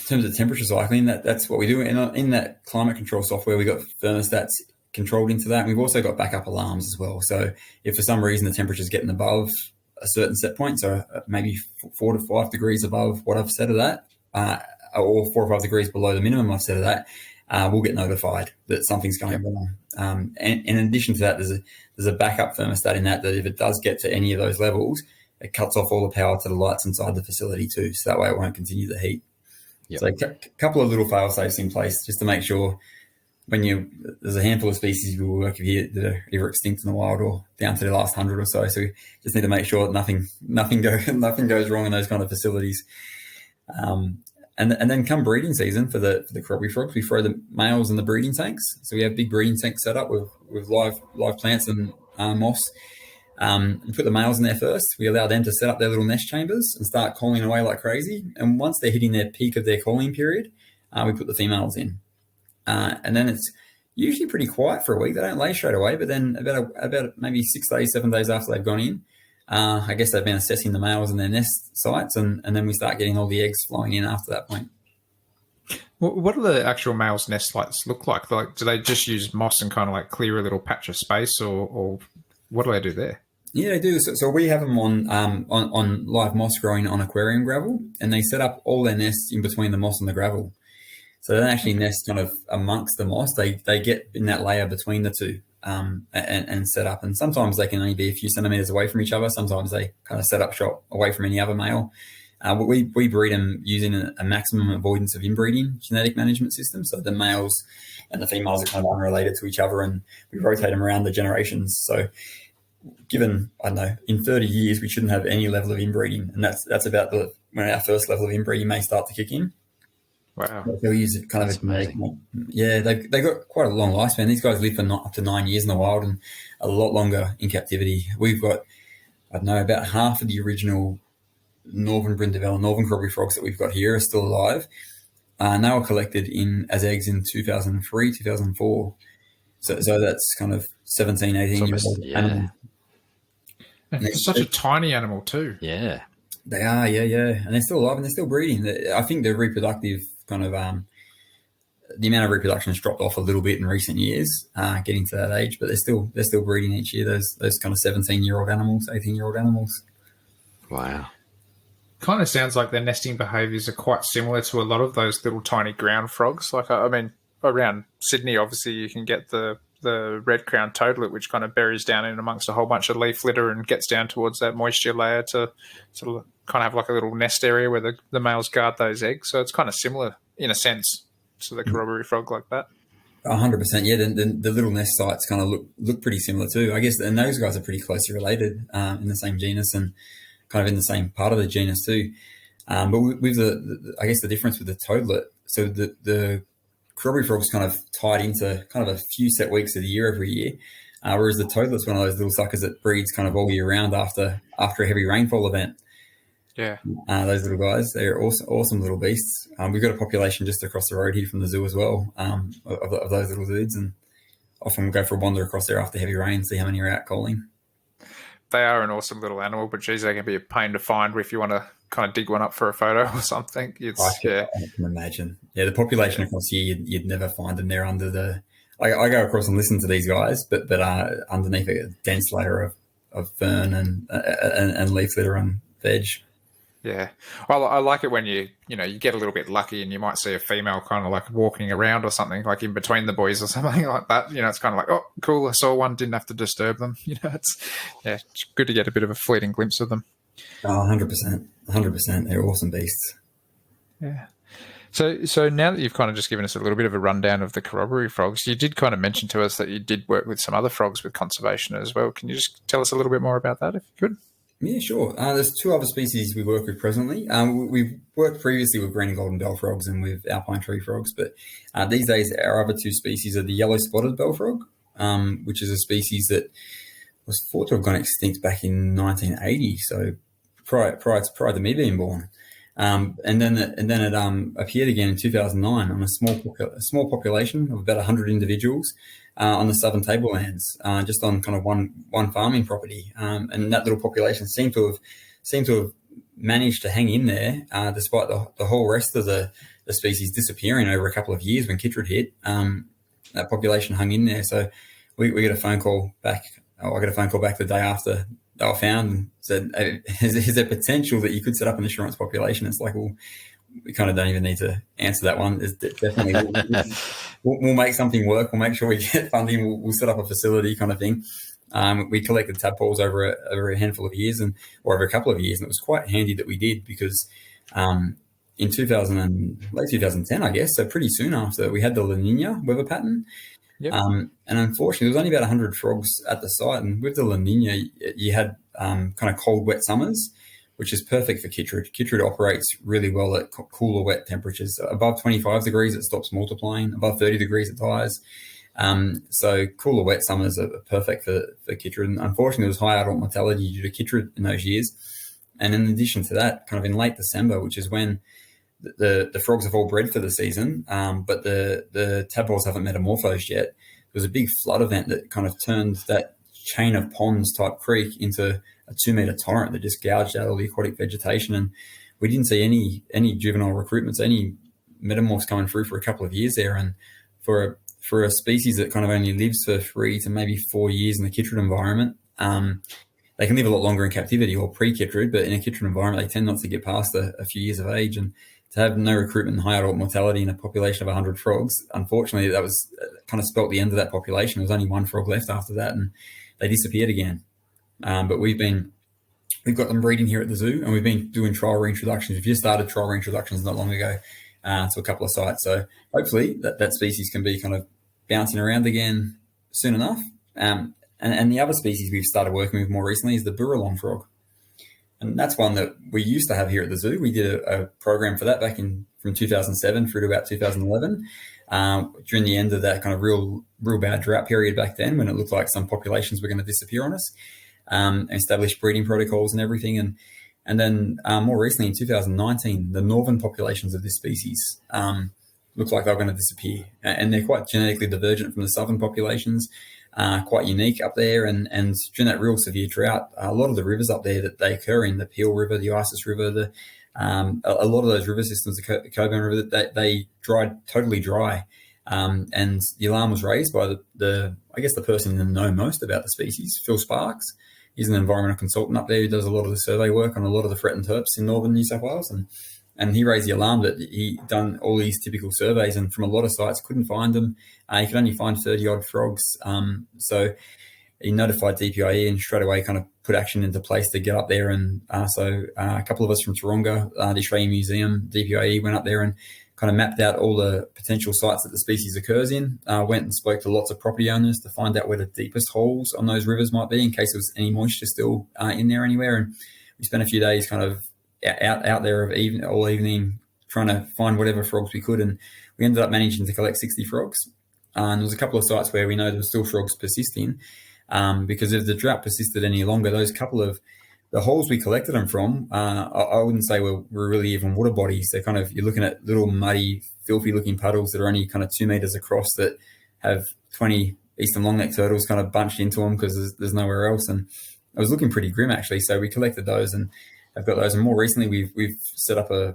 terms of temperature cycling, that's what we do. And in that climate control software, we got thermostats controlled into that. And we've also got backup alarms as well. So if for some reason the temperature's getting above a certain set point, so maybe 4 to 5 degrees above what I've set of that, or 4 or 5 degrees below the minimum I've set of that, we'll get notified that something's going wrong. And in addition to that, there's a backup thermostat in that if it does get to any of those levels, it cuts off all the power to the lights inside the facility too. So that way it won't continue the heat. Yep. So a couple of little fail safes in place just to make sure there's a handful of species we work with here that are either extinct in the wild or down to the last 100 or so. So we just need to make sure that nothing goes wrong in those kind of facilities. And then come breeding season for the crabby frogs, we throw the males in the breeding tanks. So we have big breeding tanks set up with live plants and moss. We put the males in there first. We allow them to set up their little nest chambers and start calling away like crazy. And once they're hitting their peak of their calling period, we put the females in. And then it's usually pretty quiet for a week. They don't lay straight away, but then about maybe 6 days, 7 days after they've gone in, I guess they've been assessing the males in their nest sites, and then we start getting all the eggs flowing in after that point. What do the actual males' nest sites look like? Like, do they just use moss and kind of like clear a little patch of space, or what do they do there? Yeah, they do. So we have them on live moss growing on aquarium gravel, and they set up all their nests in between the moss and the gravel. So they don't actually nest kind of amongst the moss. They get in that layer between the two and set up. And sometimes they can only be a few centimeters away from each other. Sometimes they kind of set up shop away from any other male. We breed them using a maximum avoidance of inbreeding genetic management system. So the males and the females are kind of unrelated to each other, and we rotate them around the generations. So given, I don't know, in 30 years, we shouldn't have any level of inbreeding. And that's about when our first level of inbreeding may start to kick in. Wow. They'll use it kind of amazing. Yeah, they got quite a long lifespan. These guys live for up to 9 years in the wild and a lot longer in captivity. We've got, I don't know, about half of the original northern brindleville, northern crabby frogs that we've got here are still alive. And they were collected as eggs in 2003, 2004. So that's kind of 17, 18 years old. Yeah. And it's such a tiny animal too. Yeah. They are, yeah. And they're still alive and they're still breeding. I think the reproductive kind of the amount of reproduction has dropped off a little bit in recent years, getting to that age, but they're still breeding each year, those kind of 17-year-old animals, 18-year-old animals. Wow. Kind of sounds like their nesting behaviours are quite similar to a lot of those little tiny ground frogs. Like, I mean, around Sydney, obviously, you can get the the red-crowned toadlet, which kind of buries down in amongst a whole bunch of leaf litter and gets down towards that moisture layer to sort of kind of have like a little nest area where the males guard those eggs. So it's kind of similar in a sense to the corroboree frog like that. 100%. Yeah, the little nest sites kind of look pretty similar too, I guess. And those guys are pretty closely related in the same genus and kind of in the same part of the genus too. But with I guess the difference with the toadlet, so the corroboree frog's kind of tied into kind of a few set weeks of the year every year, whereas the toadlet's one of those little suckers that breeds kind of all year round after a heavy rainfall event. Yeah. Those little guys, they're awesome little beasts. We've got a population just across the road here from the zoo as well of those little dudes, and often we'll go for a wander across there after heavy rain, see how many are out calling. They are an awesome little animal, but geez, they can be a pain to find if you want to kind of dig one up for a photo or something. I can imagine. Yeah, the population across here, you'd never find them there under the... I go across and listen to these guys, but underneath a dense layer of fern and leaf litter and veg. Yeah. Well, I like it when you get a little bit lucky and you might see a female kind of like walking around or something, like in between the boys or something like that. It's kind of like, oh, cool, I saw one, didn't have to disturb them. It's good to get a bit of a fleeting glimpse of them. Oh, 100%. 100%. They're awesome beasts. Yeah. So now that you've kind of just given us a little bit of a rundown of the corroboree frogs, you did kind of mention to us that you did work with some other frogs with conservation as well. Can you just tell us a little bit more about that if you could? Yeah, sure. There's two other species we work with presently. We've worked previously with green and golden bell frogs and with alpine tree frogs, but these days our other two species are the yellow spotted bell frog, which is a species that was thought to have gone extinct back in 1980, so prior to me being born. And then it appeared again in 2009 on a small population of about 100 individuals on the southern tablelands, just on kind of one farming property. And that little population seemed to have managed to hang in there despite the whole rest of the species disappearing over a couple of years when chytrid hit. That population hung in there. So we got a phone call back. I got a phone call back the day after they were found and said, is there potential that you could set up an assurance population? It's like, well, we kind of don't even need to answer that one. There's definitely we'll make something work. We'll make sure we get funding. We'll set up a facility kind of thing. We collected tadpoles over a handful of years or over a couple of years, and it was quite handy that we did because in late 2010, I guess, so pretty soon after, we had the La Nina weather pattern. Yep. And unfortunately, there was only about 100 frogs at the site. And with the La Nina, you had kind of cold, wet summers, which is perfect for chytrid. Chytrid operates really well at cooler, wet temperatures. Above 25 degrees, it stops multiplying. Above 30 degrees, it dies. So cooler, wet summers are perfect for chytrid. And unfortunately, there was high adult mortality due to chytrid in those years. And in addition to that, kind of in late December, which is when the frogs have all bred for the season, but the tadpoles haven't metamorphosed yet. There was a big flood event that kind of turned that chain of ponds type creek into a 2-meter torrent that just gouged out all the aquatic vegetation. And we didn't see any juvenile recruitments, any metamorphs coming through for a couple of years there. And for a species that kind of only lives for 3 to maybe 4 years in the chytrid environment, they can live a lot longer in captivity or pre-chytrid, but in a chytrid environment, they tend not to get past a few years of age. And to have no recruitment and high adult mortality in a population of 100 frogs, unfortunately, that was kind of spelt the end of that population. There was only one frog left after that, and they disappeared again. But we've got them breeding here at the zoo, and we've been doing trial reintroductions. We've just started trial reintroductions not long ago to a couple of sites. So hopefully that species can be kind of bouncing around again soon enough. And the other species we've started working with more recently is the Burralong frog. And that's one that we used to have here at the zoo. We did a program for that back from 2007 through to about 2011, during the end of that kind of real bad drought period back then, when it looked like some populations were going to disappear on us, established breeding protocols and everything. And then more recently in 2019, the northern populations of this species looked like they were going to disappear. And they're quite genetically divergent from the southern populations. Quite unique up there, and during that real severe drought, a lot of the rivers up there that they occur in, the Peel River, the Isis River, a lot of those river systems, the Coburn River, they dried totally dry, and the alarm was raised by the person in the know most about the species, Phil Sparks. He's an environmental consultant up there who does a lot of the survey work on a lot of the threatened herps in northern New South Wales, and And he raised the alarm that he done all these typical surveys, and from a lot of sites couldn't find them. He could only find 30-odd frogs. So he notified DPIE and straight away kind of put action into place to get up there. And so a couple of us from Taronga, the Australian Museum, DPIE, went up there and kind of mapped out all the potential sites that the species occurs in, went and spoke to lots of property owners to find out where the deepest holes on those rivers might be in case there was any moisture still in there anywhere. And we spent a few days kind of out there all evening trying to find whatever frogs we could, and we ended up managing to collect 60 frogs. And there was a couple of sites where we know there were still frogs persisting, because if the drought persisted any longer, those couple of the holes we collected them from, I wouldn't say were really even water bodies. They're kind of, you're looking at little muddy, filthy looking puddles that are only kind of 2 meters across that have 20 eastern longneck turtles kind of bunched into them because there's nowhere else. And it was looking pretty grim actually. So we collected those and I've got those. And more recently we've set up a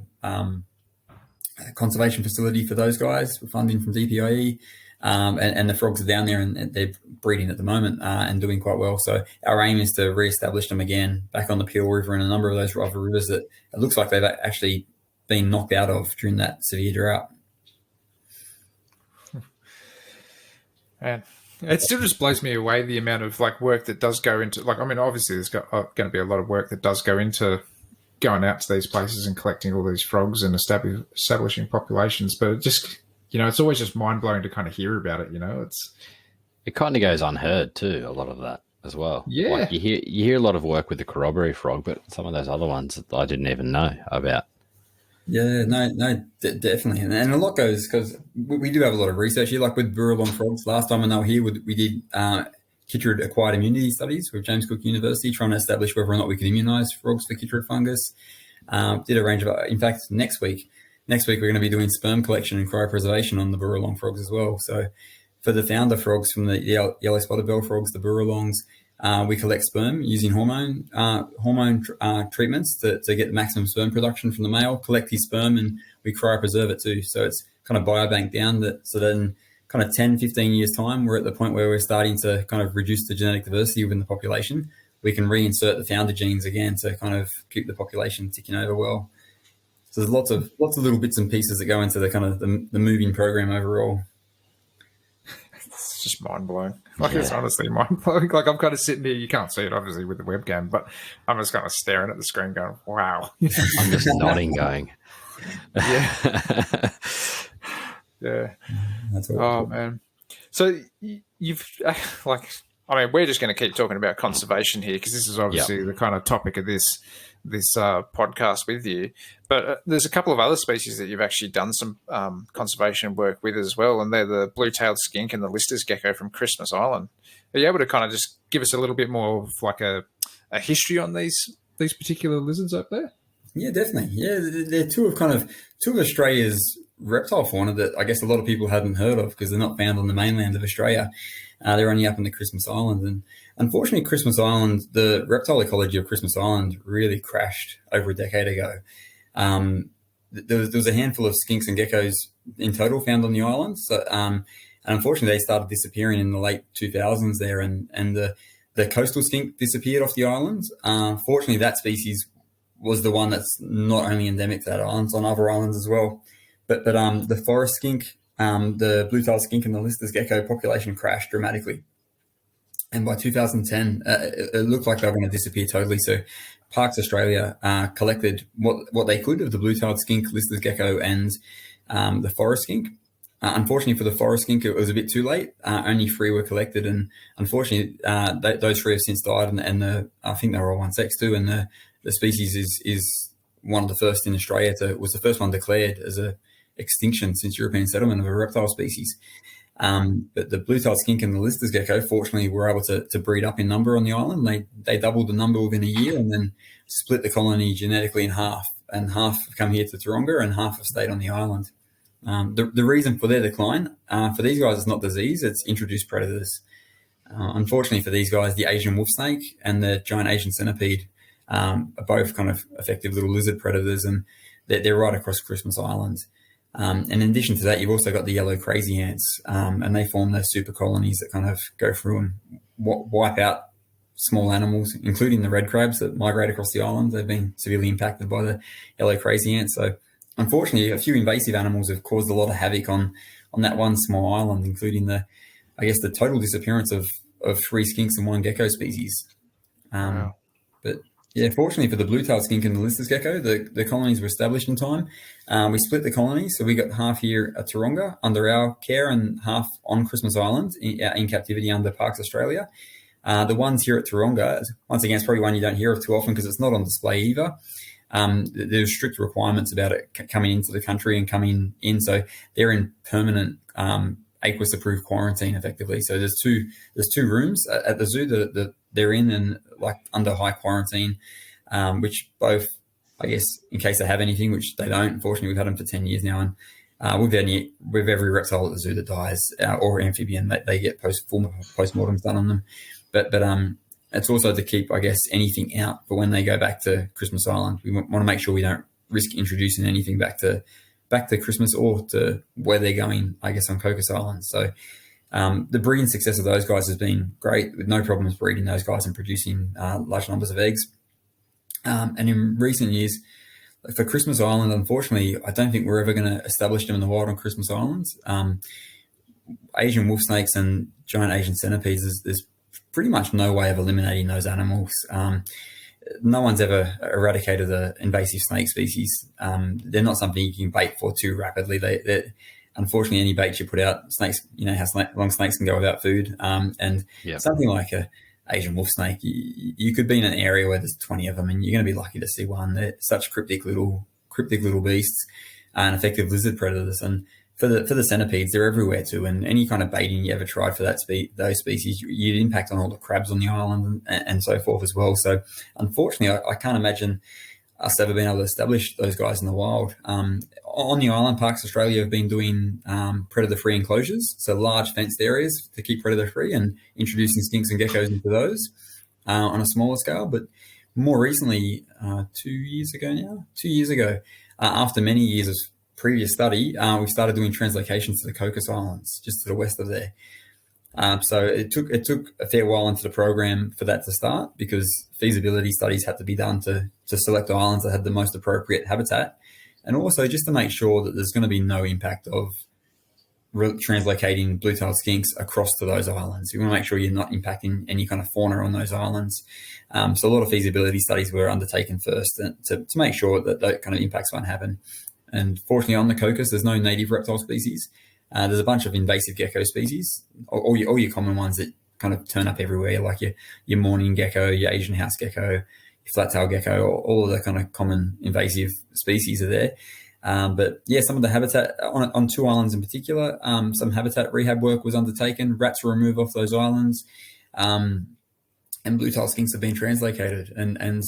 conservation facility for those guys with funding from DPIE. And the frogs are down there and they're breeding at the moment and doing quite well. So our aim is to re-establish them again back on the Peel River and a number of those other rivers that it looks like they've actually been knocked out of during that severe drought. And it still just blows me away the amount of work that does go into, obviously there's going to be a lot of work that does go into going out to these places and collecting all these frogs and establishing populations, but it just, it's always just mind-blowing to kind of hear about it, It kind of goes unheard too, a lot of that as well. Yeah. You hear a lot of work with the corroboree frog, but some of those other ones that I didn't even know about. Yeah, no, definitely. And a lot goes, because we do have a lot of research here, like with burrowing frogs. Last time when they were here, we did chytrid acquired immunity studies with James Cook University, trying to establish whether or not we could immunise frogs for chytrid fungus. Did a range of, in fact, next week we're going to be doing sperm collection and cryopreservation on the burrowing frogs as well. So for the founder frogs from the yellow spotted bell frogs, the burrowongs, we collect sperm using hormone treatments to get the maximum sperm production from the male, collect his sperm, and we cryopreserve it too. So it's kind of biobank down so then kind of 10, 15 years time, we're at the point where we're starting to kind of reduce the genetic diversity within the population. We can reinsert the founder genes again to kind of keep the population ticking over well. So there's lots of little bits and pieces that go into the kind of the moving program overall. It's just mind-blowing. It's honestly mind-blowing. I'm kind of sitting here, you can't see it obviously with the webcam, but I'm just kind of staring at the screen going, wow. I'm just nodding going. Yeah. Yeah. Oh, man. So you've, we're just going to keep talking about conservation here because this is obviously the kind of topic of this podcast with you. But there's a couple of other species that you've actually done some conservation work with as well, and they're the blue-tailed skink and the Lister's gecko from Christmas Island. Are you able to kind of just give us a little bit more of a history on these particular lizards up there? Yeah, definitely. Yeah, they're two of Australia's reptile fauna that I guess a lot of people haven't heard of because they're not found on the mainland of Australia. They're only up in the Christmas Island. And unfortunately, Christmas Island, the reptile ecology of Christmas Island really crashed over a decade ago. There was a handful of skinks and geckos in total found on the island. So, and unfortunately, they started disappearing in the late 2000s there, and the coastal skink disappeared off the island. Fortunately, that species was the one that's not only endemic to that island, it's on other islands as well. But the forest skink, the blue-tailed skink and the Lister's gecko population crashed dramatically. And by 2010, it looked like they were going to disappear totally. So Parks Australia collected what they could of the blue-tailed skink, Lister's gecko, and the forest skink. Unfortunately for the forest skink, it was a bit too late. Only 3 were collected, and unfortunately, those 3 have since died. And I think they were all one sex too. And the species is one of the first in Australia was the first one declared as a extinction since European settlement of a reptile species. But the blue-tailed skink and the Lister's gecko, fortunately, were able to breed up in number on the island. They doubled the number within a year and then split the colony genetically in half. And half have come here to Taronga and half have stayed on the island. The reason for their decline, for these guys, it's not disease, it's introduced predators. Unfortunately for these guys, the Asian wolf snake and the giant Asian centipede are both kind of effective little lizard predators, and they're right across Christmas Island. And in addition to that, you've also got the yellow crazy ants, and they form those super colonies that kind of go through and wipe out small animals, including the red crabs that migrate across the island. They've been severely impacted by the yellow crazy ants. So unfortunately, a few invasive animals have caused a lot of havoc on that one small island, including the total disappearance of 3 skinks and 1 gecko species. Wow. But yeah, fortunately for the blue-tailed skink and the listus gecko, the colonies were established in time. We split the colonies, so we got half here at Taronga under our care and half on Christmas Island in captivity under Parks Australia. The ones here at Taronga, once again, it's probably one you don't hear of too often because it's not on display either. There's strict requirements about it coming into the country and coming in, so they're in permanent AQUIS approved quarantine effectively. So there's two rooms at the zoo that they're in and like under high quarantine, which both, I guess, in case they have anything, which they don't. Unfortunately, we've had them for 10 years now, and with every reptile at the zoo that dies or amphibian, they get post-mortems done on them. But it's also to keep, I guess, anything out for when they go back to Christmas Island. We want to make sure we don't risk introducing anything back to Christmas or to where they're going, I guess, on Cocos Island. So the breeding success of those guys has been great, with no problems breeding those guys and producing large numbers of eggs. And in recent years, for Christmas Island, unfortunately, I don't think we're ever going to establish them in the wild on Christmas Islands. Asian wolf snakes and giant Asian centipedes, there's pretty much no way of eliminating those animals. No one's ever eradicated the invasive snake species. They're not something you can bait for too rapidly. They're unfortunately, any bait you put out, snakes, you know how long snakes can go without food. And something like a Asian wolf snake, you could be in an area where there's 20 of them and you're going to be lucky to see one. They're such cryptic little beasts and effective lizard predators. And for the centipedes, they're everywhere too. And any kind of baiting you ever tried for those species, you'd impact on all the crabs on the island and so forth as well. So unfortunately, I can't imagine us ever being able to establish those guys in the wild. On the island, Parks Australia have been doing predator-free enclosures, so large fenced areas to keep predator-free and introducing skinks and geckos into those on a smaller scale. But more recently, 2 years ago, after many years of previous study, we started doing translocations to the Cocos Islands, just to the west of there. So it took a fair while into the program for that to start, because feasibility studies had to be done to select islands that had the most appropriate habitat, and also just to make sure that there's going to be no impact of translocating blue-tailed skinks across to those islands. You want to make sure you're not impacting any kind of fauna on those islands. So a lot of feasibility studies were undertaken first to make sure that kind of impacts won't happen. And fortunately, on the Cocos, there's no native reptile species. There's a bunch of invasive gecko species, all your common ones that kind of turn up everywhere, like your mourning gecko, your Asian house gecko, your flat-tailed gecko, all of the kind of common invasive species are there. But yeah, some of the habitat on 2 islands in particular, some habitat rehab work was undertaken. Rats were removed off those islands, and blue-tailed skinks have been translocated. And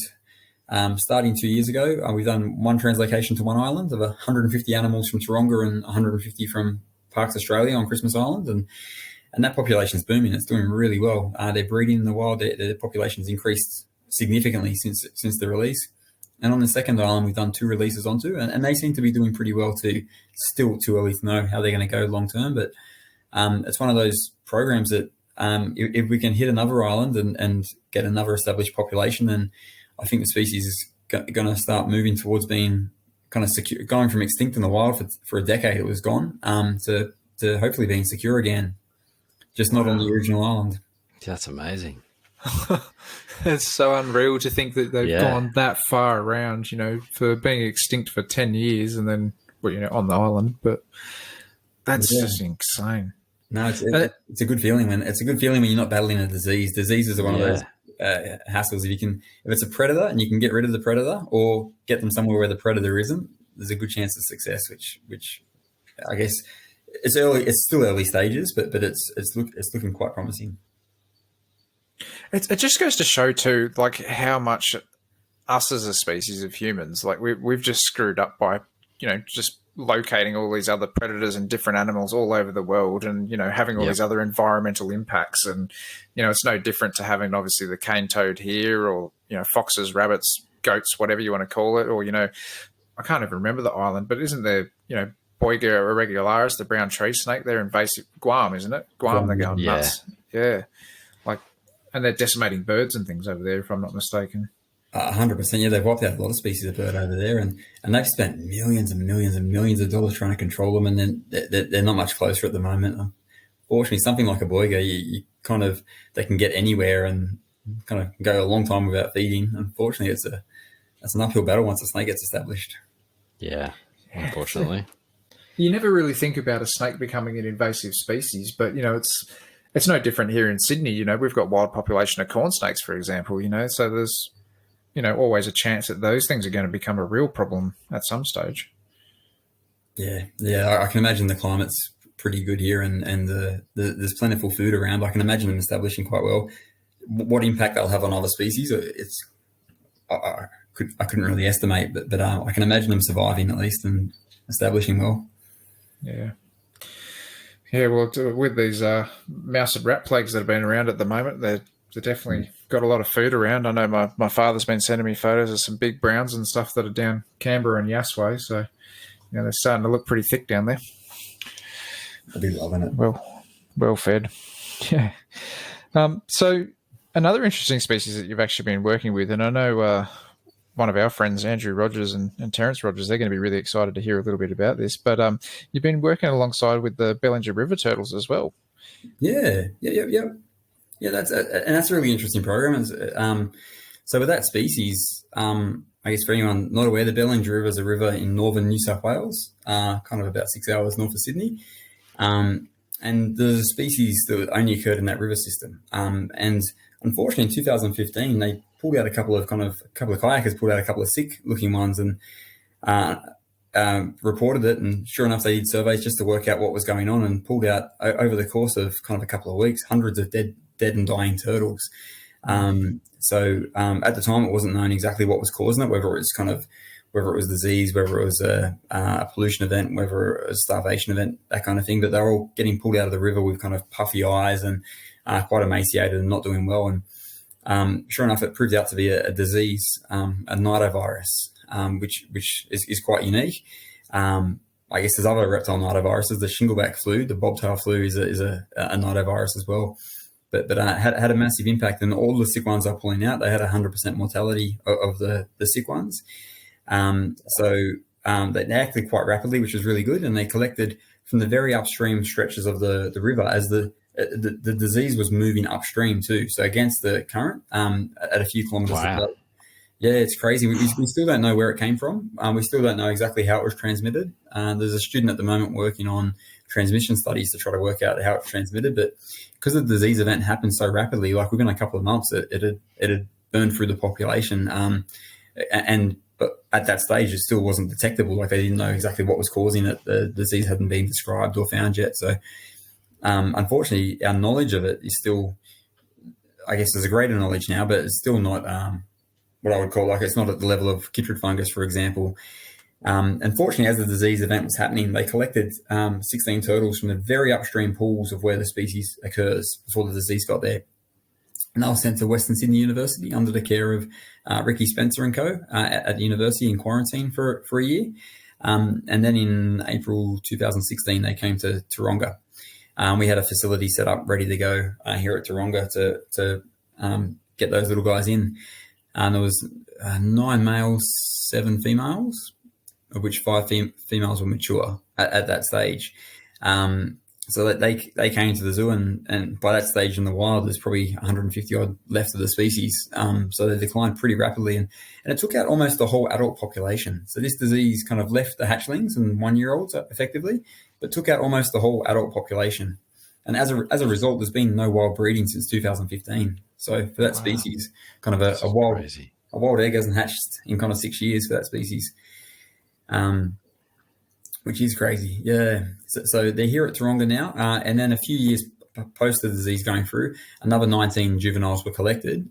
starting 2 years ago, we've done 1 translocation to 1 island of 150 animals from Taronga and 150 from Parks Australia on Christmas Island, and that population is booming. It's doing really well. They're breeding in the wild. Their population's increased significantly since the release. And on the second island, we've done 2 releases onto, and they seem to be doing pretty well too. Still too early to know how they're going to go long term, but it's one of those programs that if we can hit another island and get another established population, then I think the species is going to start moving towards being kind of secure, going from extinct in the wild for a decade it was gone, to hopefully being secure again, just not on the original island. That's amazing. It's so unreal to think that they've gone that far around, for being extinct for 10 years and then, on the island. But that's just insane. No, it's a good feeling when you're not battling a disease. Diseases are one of those hassles. If it's a predator and you can get rid of the predator or get them somewhere where the predator isn't, there's a good chance of success, which I guess it's early. It's still early stages, but it's looking quite promising. It just goes to show too, like how much us as a species of humans, like we've just screwed up by, just locating all these other predators and different animals all over the world, and having all these other environmental impacts. And it's no different to having obviously the cane toad here, or foxes, rabbits, goats, whatever you want to call it, or I can't even remember the island, but isn't there Boiga irregularis, the brown tree snake? They're invasive. Guam, isn't it? Guam, they're going nuts. Yeah. And they're decimating birds and things over there, if I'm not mistaken. 100%. Yeah, they've wiped out a lot of species of bird over there, and they've spent millions and millions and millions of dollars trying to control them, and then they're not much closer at the moment. Fortunately, something like a boiga, you kind of, they can get anywhere and kind of go a long time without feeding. Unfortunately, it's an uphill battle once a snake gets established. Yeah, unfortunately. You never really think about a snake becoming an invasive species, but it's no different here in Sydney. We've got wild population of corn snakes, for example. So there's always a chance that those things are going to become a real problem at some stage. Yeah, I can imagine the climate's pretty good here, and there's plentiful food around. I can imagine them establishing quite well. What impact they'll have on other species, I couldn't really estimate, but I can imagine them surviving at least and establishing well. Yeah. Yeah, well, with these mouse and rat plagues that have been around at the moment, they're definitely got a lot of food around. I know my father's been sending me photos of some big browns and stuff that are down Canberra and Yass way, so they're starting to look pretty thick down there. I'll be loving it. Well fed. Yeah. So another interesting species that you've actually been working with, and I know one of our friends, Andrew Rogers and Terence Rogers, they're going to be really excited to hear a little bit about this. But you've been working alongside with the Bellinger River Turtles as well. Yeah. That's a really interesting program. So with that species, I guess for anyone not aware, the Bellinger River is a river in northern New South Wales, kind of about 6 hours north of Sydney. And there's a species that only occurred in that river system. And unfortunately, in 2015, they pulled out a couple of kayakers pulled out a couple of sick-looking ones and reported it. And sure enough, they did surveys just to work out what was going on, and pulled out over the course of kind of a couple of weeks hundreds of dead and dying turtles. So at the time, it wasn't known exactly what was causing it, whether it was disease, whether it was a pollution event, whether it was a starvation event, that kind of thing. But they're all getting pulled out of the river with kind of puffy eyes and quite emaciated and not doing well. And sure enough, it proved out to be a disease, a nidovirus, which is quite unique. I guess there's other reptile nidoviruses. The shingleback flu, the bobtail flu, is a nidovirus as well. But had a massive impact, and all the sick ones are pulling out. They had 100% mortality of the sick ones. So they acted quite rapidly, which was really good, and they collected from the very upstream stretches of the river as the disease was moving upstream too. So against the current, at a few kilometres. Wow. Yeah, it's crazy. We still don't know where it came from. We still don't know exactly how it was transmitted. There's a student at the moment working on transmission studies to try to work out how it's transmitted, but because the disease event happened so rapidly, like within a couple of months, it had burned through the population. But at that stage, it still wasn't detectable. Like they didn't know exactly what was causing it. The disease hadn't been described or found yet. So unfortunately, our knowledge of it is still, I guess there's a greater knowledge now, but it's still not what I would call, like, it's not at the level of chytrid fungus, for example. Unfortunately, as the disease event was happening, they collected 16 turtles from the very upstream pools of where the species occurs before the disease got there. And they were sent to Western Sydney University under the care of Ricky Spencer and co. At the university in quarantine for a year. And then in April 2016, they came to Taronga. We had a facility set up ready to go here at Taronga to get those little guys in. There was 9 males, 7 females, of which 5 females were mature at that stage. So that they came to the zoo, and by that stage in the wild, there's probably 150 odd left of the species. So they declined pretty rapidly, and it took out almost the whole adult population. So this disease kind of left the hatchlings and 1-year-olds effectively, but took out almost the whole adult population. And as a result, there's been no wild breeding since 2015. So for that species, kind of a wild egg hasn't hatched in kind of 6 years for that species. Which is crazy. Yeah. So they're here at Taronga now. And then a few years post the disease going through, another 19 juveniles were collected,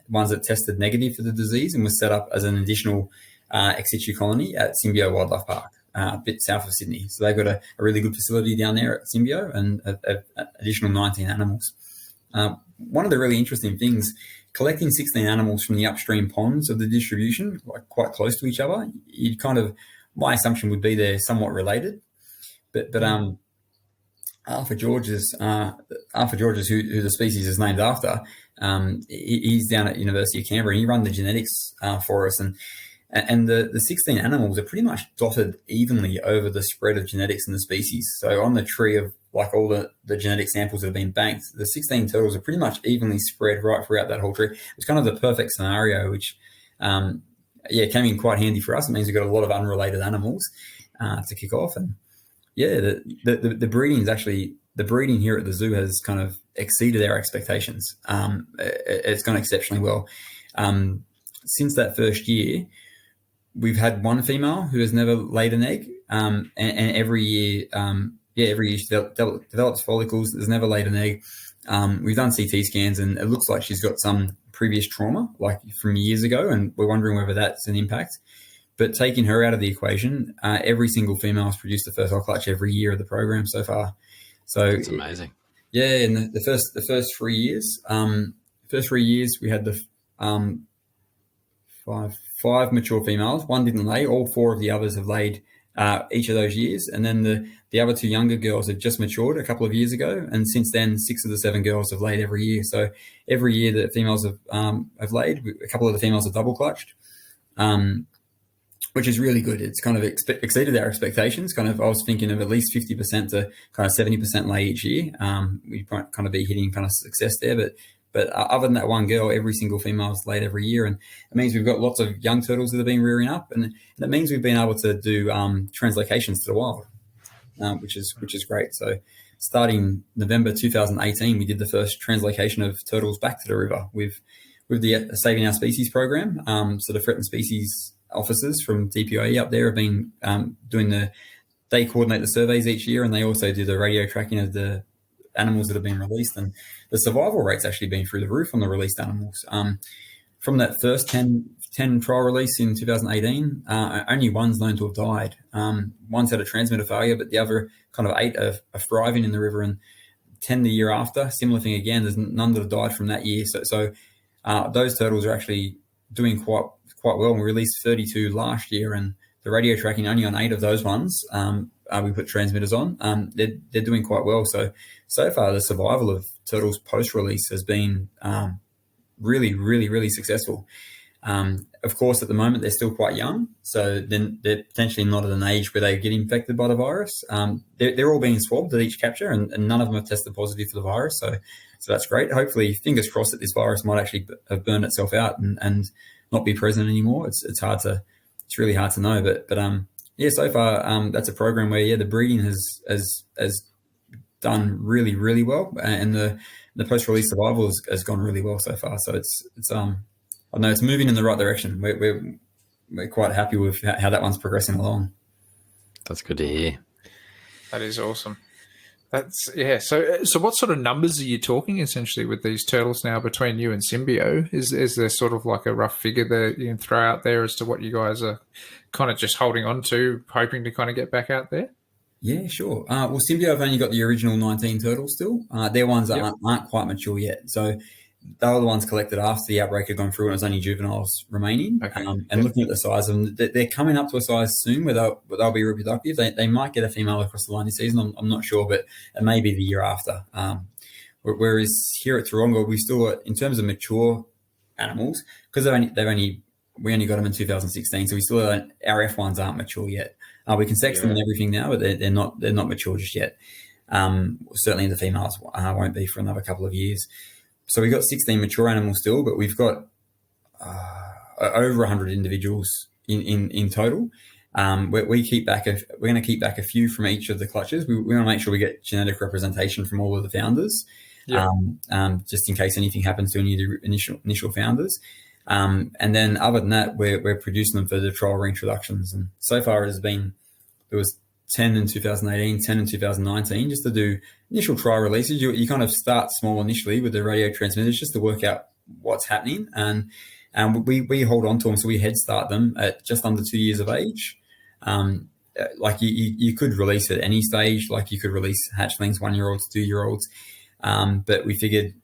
ones that tested negative for the disease, and was set up as an additional ex situ colony at Symbio Wildlife Park, a bit south of Sydney. So they've got a really good facility down there at Symbio, and an additional 19 animals. One of the really interesting things, collecting 16 animals from the upstream ponds of the distribution, like quite close to each other, you'd kind of, my assumption would be they're somewhat related, but Arthur Georges, who the species is named after, He's down at University of Canberra, and he run the genetics for us. And the 16 animals are pretty much dotted evenly over the spread of genetics in the species. So on the tree of like all the genetic samples that have been banked, the 16 turtles are pretty much evenly spread right throughout that whole tree. It's kind of the perfect scenario, which came in quite handy for us. It means we've got a lot of unrelated animals to kick off. And the breeding is actually, the breeding here at the zoo has kind of exceeded our expectations. It's gone exceptionally well. Since that first year, we've had one female who has never laid an egg, and every year, every year she develops follicles, has never laid an egg. We've done CT scans, and it looks like she's got some previous trauma, like from years ago, and we're wondering whether that's an impact. But taking her out of the equation, every single female has produced a fertile clutch every year of the program so far. So it's amazing. Yeah, in the first 3 years, we had the five mature females. One didn't lay. All four of the others have laid each of those years. And then the other two younger girls have just matured a couple of years ago. And since then, 6 of the 7 girls have laid every year. So every year that females have laid, a couple of the females have double clutched, which is really good. It's kind of exceeded our expectations. I was thinking of at least 50% to kind of 70% lay each year. We might kind of be hitting kind of success there, but other than that one girl, every single female is laid every year. And it means we've got lots of young turtles that have been rearing up. And that means we've been able to do translocations to the wild, which is great. So starting November 2018, we did the first translocation of turtles back to the river with the Saving Our Species program. So the threatened species officers from DPIE up there have been they coordinate the surveys each year, and they also do the radio tracking of the animals that have been released, and the survival rate's actually been through the roof on the released animals. From that first 10 trial release in 2018, only one's known to have died. One's had a transmitter failure, but the other kind of 8 are thriving in the river, and 10 the year after, similar thing again, there's none that have died from that year. So those turtles are actually doing quite well. We released 32 last year, and the radio tracking only on 8 of those ones we put transmitters on. They're doing quite well. So far, the survival of turtles post-release has been really, really, really successful. Of course, at the moment, they're still quite young, so then they're potentially not at an age where they get infected by the virus. They're all being swabbed at each capture, and none of them have tested positive for the virus. So that's great. Hopefully, fingers crossed that this virus might actually have burned itself out and not be present anymore. It's really hard to know, but so far that's a program where the breeding has done really, really well, and the post-release survival has gone really well so far. So it's I know it's moving in the right direction. We're quite happy with how that one's progressing along. That's good to hear. That is awesome. So what sort of numbers are you talking essentially with these turtles now between you and Symbio? Is there sort of like a rough figure that you can throw out there as to what you guys are kind of just holding on to, hoping to kind of get back out there? Yeah, sure. Well, Symbio have only got the original 19 turtles still. Their ones that aren't quite mature yet. So they were the ones collected after the outbreak had gone through, and it was only juveniles remaining. Okay. Looking at the size of them, they're coming up to a size soon where they'll be reproductive. They might get a female across the line this season. I'm not sure, but it may be the year after. Whereas here at Taronga, we still, in terms of mature animals, because we only got them in 2016, so we still our F1s aren't mature yet. We can sex them and everything now, but they're not mature just yet. Certainly the females won't be for another couple of years. So we've got 16 mature animals still, but we've got over 100 individuals in total. We're going to keep back a few from each of the clutches. We want to make sure we get genetic representation from all of the founders, just in case anything happens to any of the initial founders. And then other than that, we're producing them for the trial reintroductions. And so far there was 10 in 2018, 10 in 2019, just to do initial trial releases. You kind of start small initially with the radio transmitters just to work out what's happening. And we hold on to them, so we head start them at just under 2 years of age. Like you could release at any stage, like you could release hatchlings, 1-year-olds, 2-year-olds. But we figured,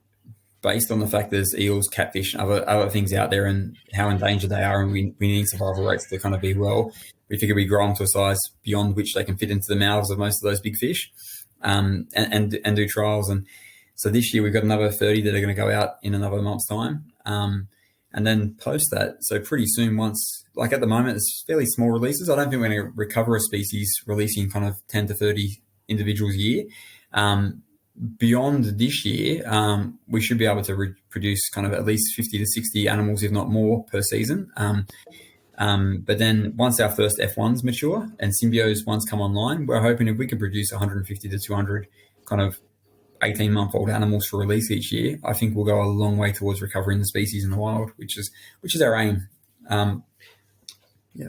based on the fact there's eels, catfish, and other things out there and how endangered they are, and we need survival rates to kind of be well, we figured we grow them to a size beyond which they can fit into the mouths of most of those big fish, and do trials. And So this year we've got another 30 that are going to go out in another month's time. And then post that, so pretty soon, once, like at the moment, it's fairly small releases. I don't think we're going to recover a species releasing kind of 10 to 30 individuals a year. Beyond this year, we should be able to produce kind of at least 50 to 60 animals, if not more, per season. But then once our first F1s mature and symbios once come online, we're hoping if we can produce 150 to 200 kind of 18-month-old animals for release each year, I think we'll go a long way towards recovering the species in the wild, which is our aim. Yeah.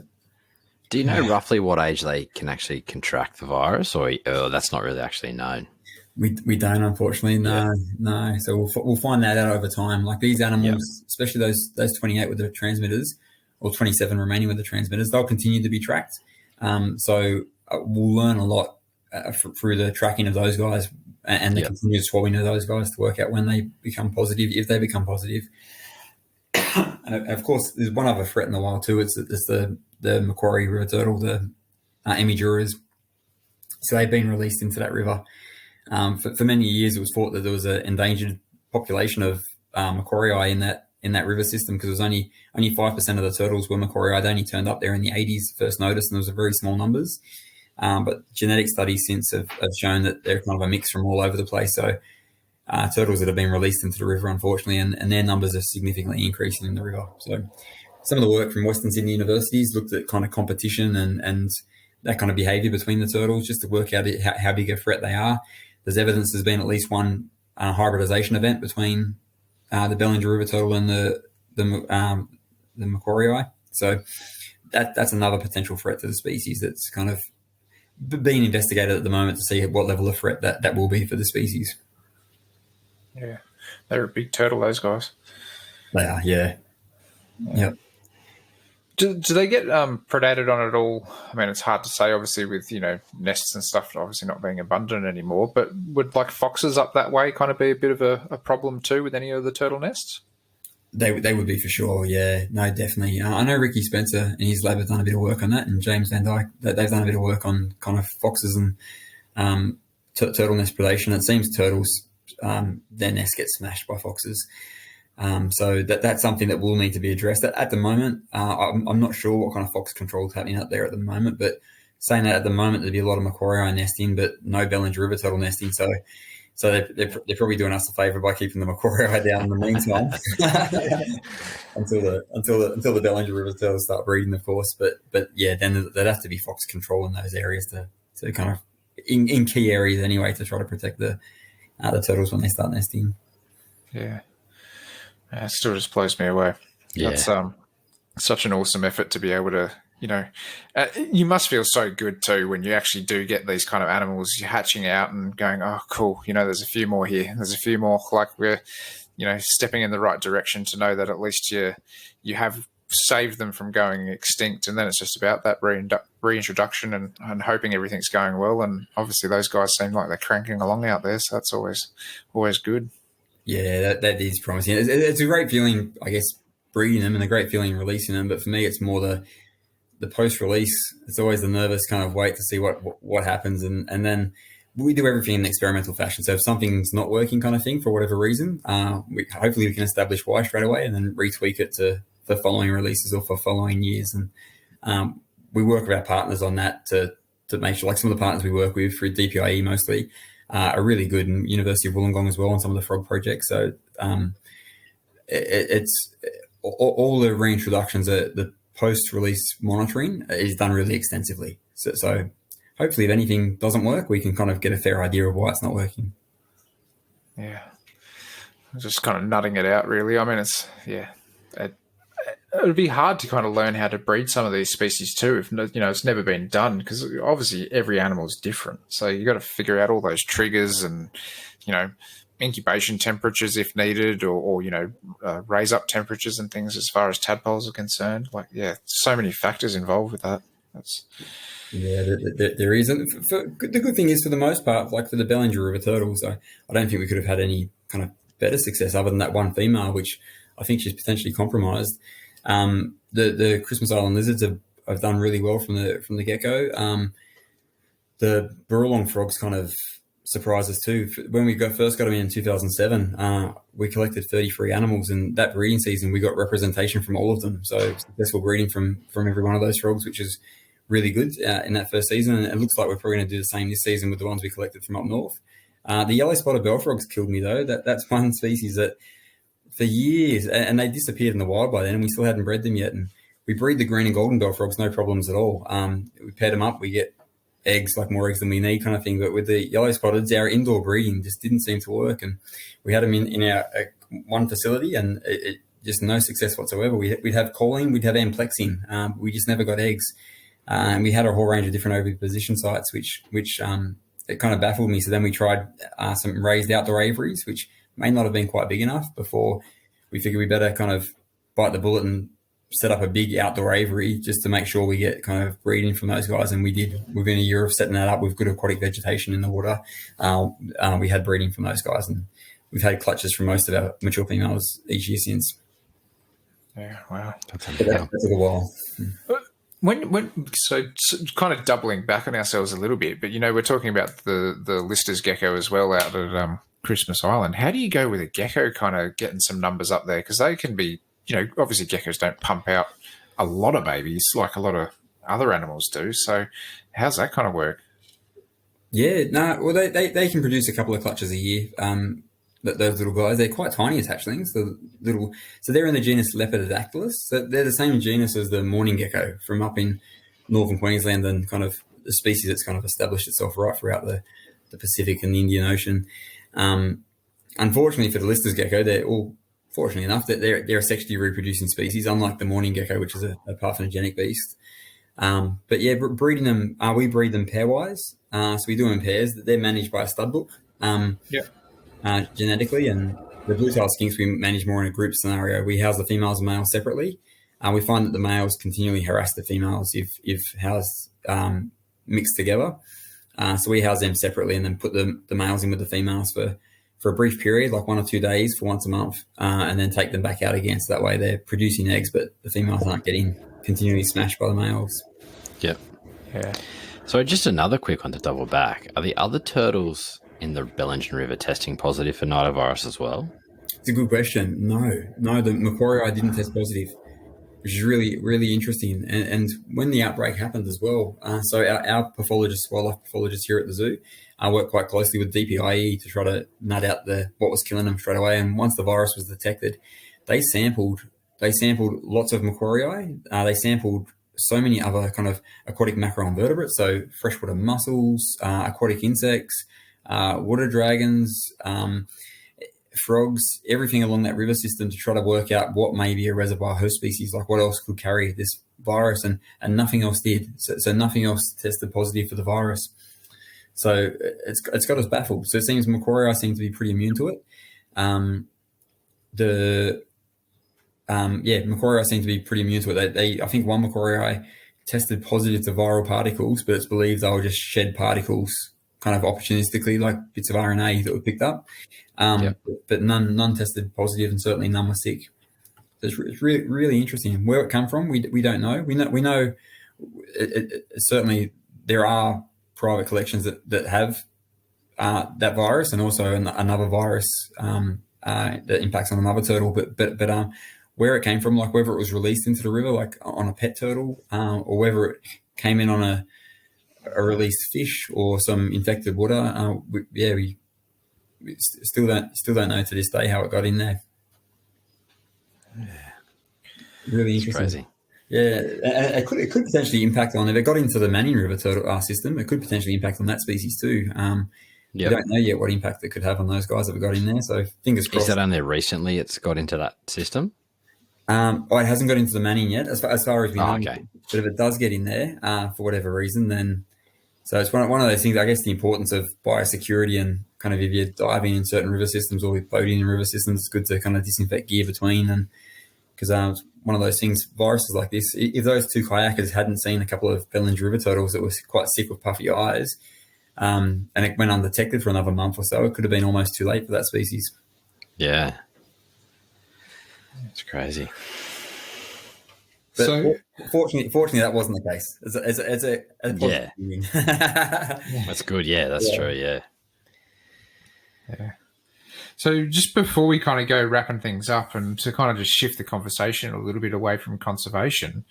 Do you know roughly what age they can actually contract the virus, or that's not really actually known? We don't, unfortunately. No. So we'll find that out over time. Like these animals, especially those 28 with the transmitters, or 27 remaining with the transmitters, they'll continue to be tracked. So we'll learn a lot through the tracking of those guys and the continuous swabbing of those guys to work out when they become positive, if they become positive. And of course, there's one other threat in the wild too. It's the Macquarie River Turtle, the Emiduras. So they've been released into that river. For many years, it was thought that there was an endangered population of Macquarie in that river system, because it was only 5% of the turtles were Macquarie. They only turned up there in the 80s, first noticed, and there was a very small numbers. But genetic studies since have shown that they're kind of a mix from all over the place. So turtles that have been released into the river, unfortunately, and their numbers are significantly increasing in the river. So some of the work from Western Sydney universities looked at kind of competition and that kind of behaviour between the turtles, just to work out how big a threat they are. There's evidence there's been at least one hybridization event between the Bellinger River Turtle and the Macquarie. So that's another potential threat to the species that's kind of being investigated at the moment to see what level of threat that will be for the species. Yeah, they're a big turtle, those guys. They are, yeah. Yep. Do they get predated on at all? I mean, it's hard to say, obviously, with, nests and stuff obviously not being abundant anymore, but would like foxes up that way kind of be a bit of a problem too with any of the turtle nests? They would be for sure, yeah. No, definitely. I know Ricky Spencer and his lab have done a bit of work on that, and James Van Dyke, they've done a bit of work on kind of foxes and turtle nest predation. It seems turtles, their nests get smashed by foxes. So that's something that will need to be addressed. At the moment, I'm not sure what kind of fox control is happening out there at the moment, but saying that at the moment, there'd be a lot of Macquarie nesting, but no Bellinger River Turtle nesting. So they're probably doing us a favour by keeping the Macquarie down in the meantime until the Bellinger River Turtles start breeding, of course. But yeah, then there'd have to be fox control in those areas to kind of in key areas anyway, to try to protect the turtles when they start nesting. Yeah. It still just blows me away. Yeah. That's such an awesome effort to be able to, you must feel so good too when you actually do get these kind of animals hatching out and going, oh, cool, there's a few more here. There's a few more, like we're, stepping in the right direction to know that at least you have saved them from going extinct. And then it's just about that reintroduction and hoping everything's going well. And obviously those guys seem like they're cranking along out there. So that's always good. Yeah, that is promising. It's a great feeling, I guess, breeding them, and a great feeling releasing them. But for me, it's more the post-release. It's always the nervous kind of wait to see what happens. And then we do everything in an experimental fashion. So if something's not working kind of thing for whatever reason, hopefully we can establish why straight away and then retweak it for following releases or for following years. And we work with our partners on that to make sure, like some of the partners we work with through DPIE mostly, are really good, and University of Wollongong as well on some of the frog projects. So it's all the reintroductions, the post-release monitoring is done really extensively. So hopefully if anything doesn't work, we can kind of get a fair idea of why it's not working. Yeah. Just kind of nutting it out, really. I mean, it would be hard to kind of learn how to breed some of these species too, if it's never been done, because obviously every animal is different. So you got to figure out all those triggers and incubation temperatures if needed, or raise up temperatures and things as far as tadpoles are concerned. Like, yeah, so many factors involved with that. There is. And the good thing is, for the most part, like for the Bellinger River Turtles, I don't think we could have had any kind of better success other than that one female, which I think she's potentially compromised. The Christmas Island lizards have done really well from the get-go. The Burralong frogs kind of surprised us too. When we first got them in 2007, we collected 33 animals, and that breeding season we got representation from all of them. So successful breeding from every one of those frogs, which is really good in that first season. And it looks like we're probably going to do the same this season with the ones we collected from up north. The yellow spotted bell frogs killed me though. That's one species that for years, and they disappeared in the wild by then, and we still hadn't bred them yet. And we breed the green and golden bell frogs, no problems at all. We paired them up, we get eggs, like more eggs than we need kind of thing. But with the yellow spotteds, our indoor breeding just didn't seem to work. And we had them in our one facility, and it just no success whatsoever. We'd have choline, we'd have amplexing. We just never got eggs. And we had a whole range of different oviposition sites, which it kind of baffled me. So then we tried some raised outdoor aviaries, which may not have been quite big enough before we figured we better kind of bite the bullet and set up a big outdoor aviary just to make sure we get kind of breeding from those guys. And we did within a year of setting that up with good aquatic vegetation in the water. We had breeding from those guys, and we've had clutches from most of our mature females each year since. Yeah, wow. That took a while. So kind of doubling back on ourselves a little bit, but we're talking about the Lister's gecko as well out at Christmas Island. How do you go with a gecko kind of getting some numbers up there? Because they can be, obviously geckos don't pump out a lot of babies like a lot of other animals do. So how's that kind of work? Yeah, well, they can produce a couple of clutches a year. Those little guys, they're quite tiny as hatchlings. So they're in the genus Lepidodactylus. So they're the same genus as the mourning gecko from up in northern Queensland, and kind of the species that's kind of established itself right throughout the Pacific and the Indian Ocean. Unfortunately for the Lister's gecko, they're all, fortunately enough, that they're a sexually reproducing species, unlike the mourning gecko, which is a parthenogenic beast. But yeah, breeding them, we breed them pairwise. So we do them in pairs. They're managed by a stud book. Genetically, and the blue-tailed skinks we manage more in a group scenario. We house the females and males separately. We find that the males continually harass the females if housed mixed together. So we house them separately and then put the males in with the females for a brief period, like 1 or 2 days for once a month, and then take them back out again. So that way they're producing eggs, but the females aren't getting continually smashed by the males. Yep. Yeah. So just another quick one to double back. Are the other turtles in the Bellinger River testing positive for nidovirus as well? It's a good question. No, the Macquarie didn't test positive, which is really, really interesting. And when the outbreak happened as well, so our pathologists, wildlife pathologists here at the zoo, worked quite closely with DPIE to try to nut out what was killing them straight away. And once the virus was detected, they sampled lots of Macquarie. They sampled so many other kind of aquatic macroinvertebrates, so freshwater mussels, aquatic insects, water dragons, frogs, everything along that river system to try to work out what may be a reservoir host species, like what else could carry this virus, and nothing else did. So nothing else tested positive for the virus. So it's got us baffled. So it seems Macquarie seem to be pretty immune to it. Macquarie seem to be pretty immune to it. I think one Macquarie tested positive to viral particles, but it's believed they'll just shed particles kind of opportunistically, like bits of RNA that were picked up. But none tested positive, and certainly none were sick. So it's really, really interesting. Where it come from, we don't know. We know certainly there are private collections that have that virus, and also another virus that impacts on another turtle. But where it came from, like whether it was released into the river, like on a pet turtle, or whether it came in on a released fish or some infected water, we still don't know to this day how it got in there. Really interesting. Crazy. Yeah, it could potentially impact on, if it got into the Manning River turtle system, it could potentially impact on that species too. We don't know yet what impact it could have on those guys that we got in there. So fingers crossed. Is that only recently it's got into that system? It hasn't got into the Manning yet, as far as we know. Okay. But if it does get in there for whatever reason, then so it's one of those things. I guess the importance of biosecurity, and kind of if you're diving in certain river systems or boating in river systems, it's good to kind of disinfect gear between, and because one of those things, viruses like this, if those two kayakers hadn't seen a couple of Bellinger River turtles that were quite sick with puffy eyes, and it went undetected for another month or so, it could have been almost too late for that species. Yeah. It's crazy. But So fortunately, that wasn't the case. It's a Yeah. That's good. Yeah, that's true. Yeah. Yeah. So just before we kind of go wrapping things up and to kind of just shift the conversation a little bit away from conservation,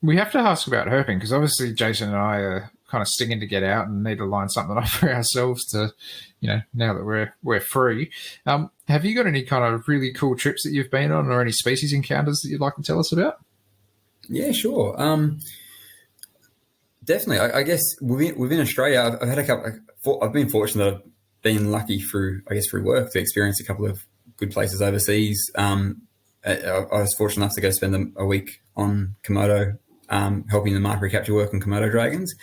we have to ask about herping because obviously Jason and I are kind of stinging to get out and need to line something up for ourselves to, now that we're free. Have you got any kind of really cool trips that you've been on or any species encounters that you'd like to tell us about? Yeah, sure. Definitely. I guess within Australia, I've had a couple. I've been fortunate that I've been lucky through work to experience a couple of good places overseas. I was fortunate enough to go spend a week on Komodo, helping the mark recapture work on Komodo dragons.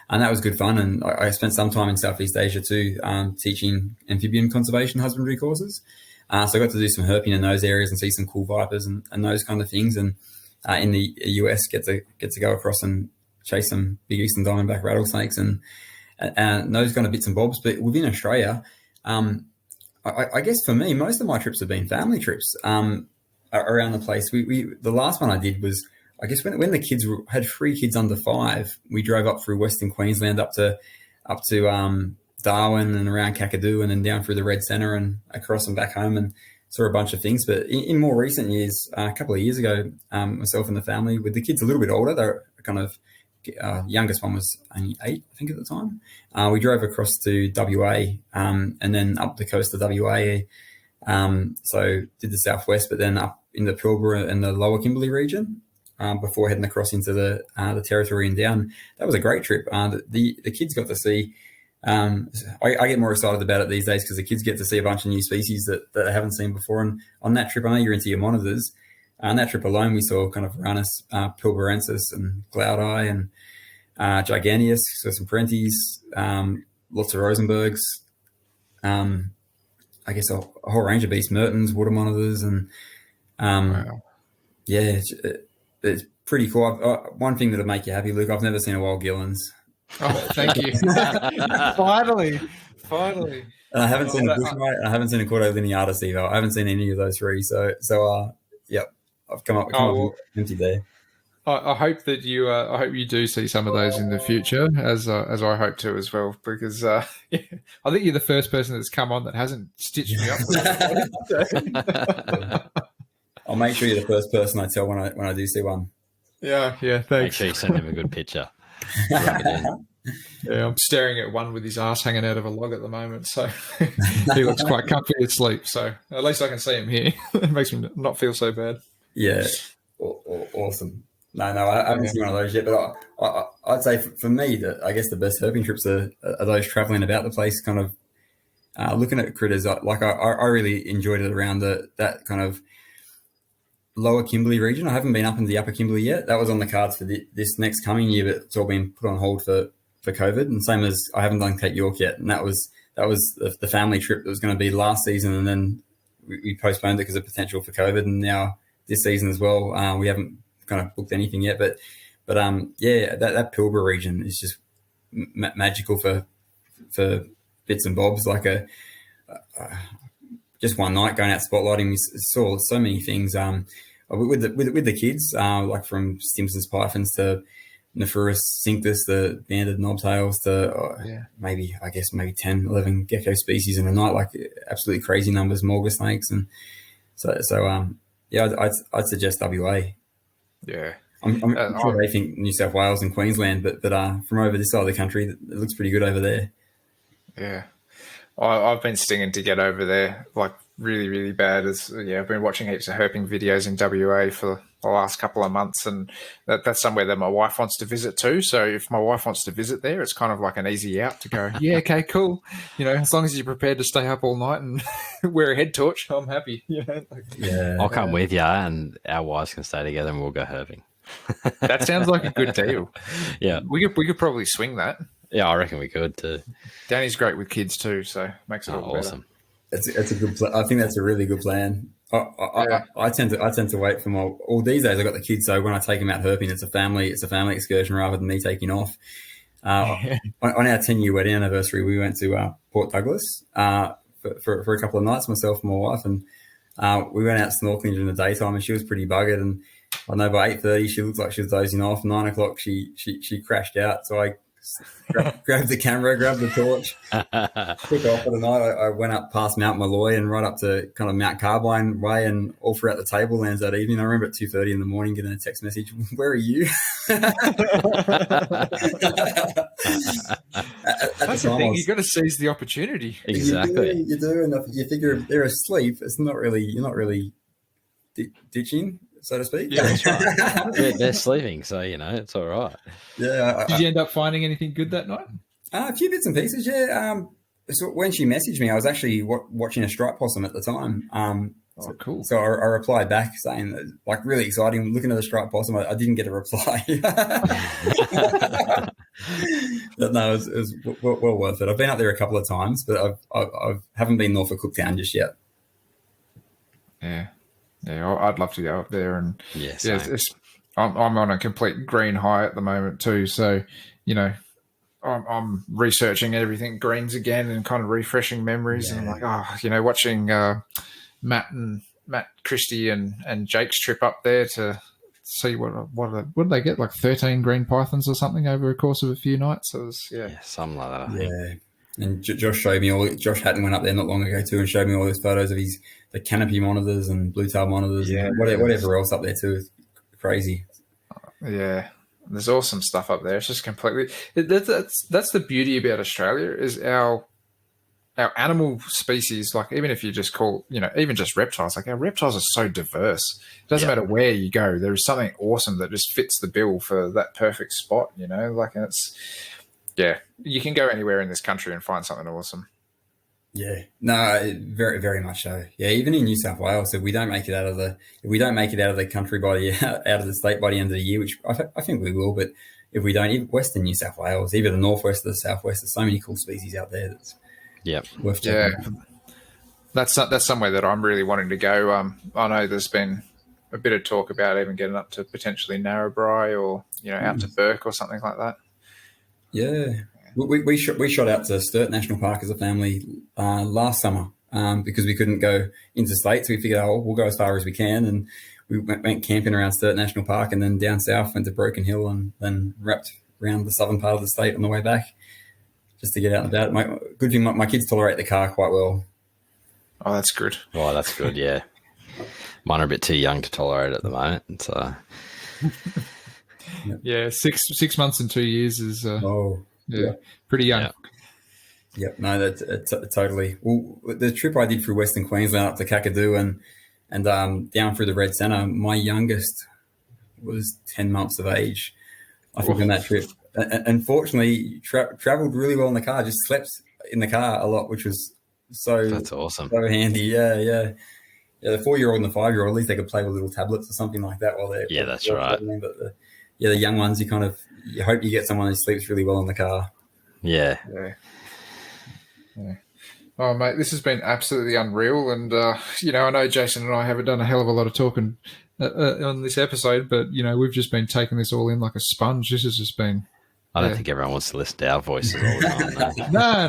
And that was good fun. And I spent some time in Southeast Asia too, teaching amphibian conservation husbandry courses. So I got to do some herping in those areas and see some cool vipers and those kind of things. And in the US, get to go across and chase some big eastern diamondback rattlesnakes and those kind of bits and bobs. But within Australia, I guess for me, most of my trips have been family trips around the place. The last one I did was, I guess when the kids had 3 kids under 5, we drove up through Western Queensland up to Darwin and around Kakadu and then down through the Red Centre and across and back home and saw a bunch of things. But in more recent years, a couple of years ago, myself and the family, with the kids a little bit older, they're kind of youngest one was only 8, I think, at the time. We drove across to WA and then up the coast of WA. So did the southwest, but then up in the Pilbara and the lower Kimberley region before heading across into the territory and down. That was a great trip. The kids got to see. I get more excited about it these days because the kids get to see a bunch of new species that they haven't seen before. And on that trip, I know you're into your monitors. On that trip alone, we saw kind of Uranus, pilbarensis, and Glaudii, and Giganteus, so some Parentes, lots of Rosenbergs, I guess a whole range of beast Mertens, water monitors, and wow. Yeah, it's pretty cool. One thing that'll make you happy, Luke, I've never seen a wild Gillens. Oh, thank you. Finally. And I haven't seen a bushmite, and I haven't seen a Cordo lineatus either. I haven't seen any of those 3. So yep, I've come up empty there. I hope that you. I hope you do see some of those in the future, as I hope to as well. Because I think you're the first person that's come on that hasn't stitched me up. I'll make sure you're the first person I tell when I do see one. Yeah. Thanks. Make sure you send him a good picture. Yeah, I'm staring at one with his ass hanging out of a log at the moment, so he looks quite comfy asleep. So at least I can see him here. It makes me not feel so bad. Yeah, awesome. No, I haven't seen one of those yet, but I'd say for me that I guess the best herping trips are those traveling about the place, kind of looking at critters. I really enjoyed it around that kind of lower Kimberley region. I haven't been up into the upper Kimberley yet. That was on the cards for this next coming year, but it's all been put on hold for COVID. And same as I haven't done Cape York yet, and that was the family trip that was going to be last season, and then we postponed it because of potential for COVID. And now this season as well, we haven't kind of booked anything yet. But that Pilbara region is just magical for bits and bobs. Like just one night going out spotlighting, we saw so many things with the kids, like from Stimson's pythons to Nephurus cinctus, the banded knobtails, to maybe 10, 11 gecko species in a night, like absolutely crazy numbers, mulga snakes, and I'd suggest WA. Yeah, I'm sure they think New South Wales and Queensland, but from over this side of the country, it looks pretty good over there. Yeah. I've been stinging to get over there, like really, really bad. I've been watching heaps of herping videos in WA for the last couple of months, and that's somewhere that my wife wants to visit too. So if my wife wants to visit there, it's kind of like an easy out to go, yeah, okay, cool. As long as you're prepared to stay up all night and wear a head torch, I'm happy. I'll come with you, and our wives can stay together, and we'll go herping. That sounds like a good deal. Yeah, we could probably swing that. Yeah, I reckon we could too. Danny's great with kids too, so makes it all awesome. Better. It's a good plan. I think that's a really good plan. I tend to wait for all these days. I got the kids, so when I take them out herping, it's a family excursion rather than me taking off. On our 10-year wedding anniversary, we went to Port Douglas for a couple of nights, myself and my wife, and we went out snorkeling during the daytime, and she was pretty buggered. And I know by 8:30 she looked like she was dozing off. 9 o'clock she crashed out, so I grabbed the camera, grabbed the torch, took off for the night. I went up past Mount Malloy and right up to kind of Mount Carbine Way and all throughout the Tablelands that evening. I remember at 2:30 in the morning getting a text message, "Where are you?" That's the thing. You've got to seize the opportunity. Exactly. You do, and if you figure if they're asleep, you're not really ditching, so to speak. Yeah, that's right. They're sleeping, so it's all right. Yeah. Did you end up finding anything good that night? A few bits and pieces, yeah. So when she messaged me, I was actually watching a striped possum at the time. Cool. So I replied back saying, that, really exciting, looking at the striped possum. I didn't get a reply. But no, it was well worth it. I've been up there a couple of times, but I haven't been north of Cooktown just yet. Yeah. Yeah, I'd love to go up there, and I'm on a complete green high at the moment too. So, I'm researching everything greens again and kind of refreshing memories. Yeah. And I'm like, watching Matt Christie and Jake's trip up there to see what did they get, like 13 green pythons or something over a course of a few nights. It was something like that. I think. And Josh showed me Josh Hatton went up there not long ago too and showed me all those photos of the canopy monitors and blue-tailed monitors and whatever else up there too. It's crazy. Yeah, there's awesome stuff up there. It's just completely. That's the beauty about Australia is our animal species. Like even if you just call even just reptiles, like our reptiles are so diverse. It doesn't matter where you go. There is something awesome that just fits the bill for that perfect spot. It's. Yeah, you can go anywhere in this country and find something awesome. Yeah, no, very, very much so. Yeah, even in New South Wales, if we don't make it out of the country out of the state by the end of the year, which I think we will, but if we don't, even Western New South Wales, either the northwest or the southwest, there's so many cool species out there. That's worth checking out. That's somewhere that I'm really wanting to go. I know there's been a bit of talk about even getting up to potentially Narrabri or out to Burke or something like that. Yeah, we shot out to Sturt National Park as a family last summer because we couldn't go interstate, so we figured, we'll go as far as we can, and we went camping around Sturt National Park, and then down south went to Broken Hill, and then wrapped around the southern part of the state on the way back, just to get out and about. Good thing my kids tolerate the car quite well. Oh, that's good. Oh, that's good. Yeah, mine are a bit too young to tolerate it at the moment, so. Yeah, 6 months and 2 years is pretty young. Yep, no, that's totally. Well, the trip I did through Western Queensland up to Kakadu and down through the Red Centre, my youngest was 10 months of age, I think, on that trip. Unfortunately, travelled really well in the car, just slept in the car a lot, which was that's awesome. So handy, yeah. The 4-year-old and the 5-year-old, at least they could play with little tablets or something like that while they're that's right. But the young ones, you hope you get someone who sleeps really well in the car. Yeah. Oh, mate, this has been absolutely unreal. And, I know Jason and I haven't done a hell of a lot of talking on this episode, but, we've just been taking this all in like a sponge. This has just been... I don't think everyone wants to listen to our voices all the time. No.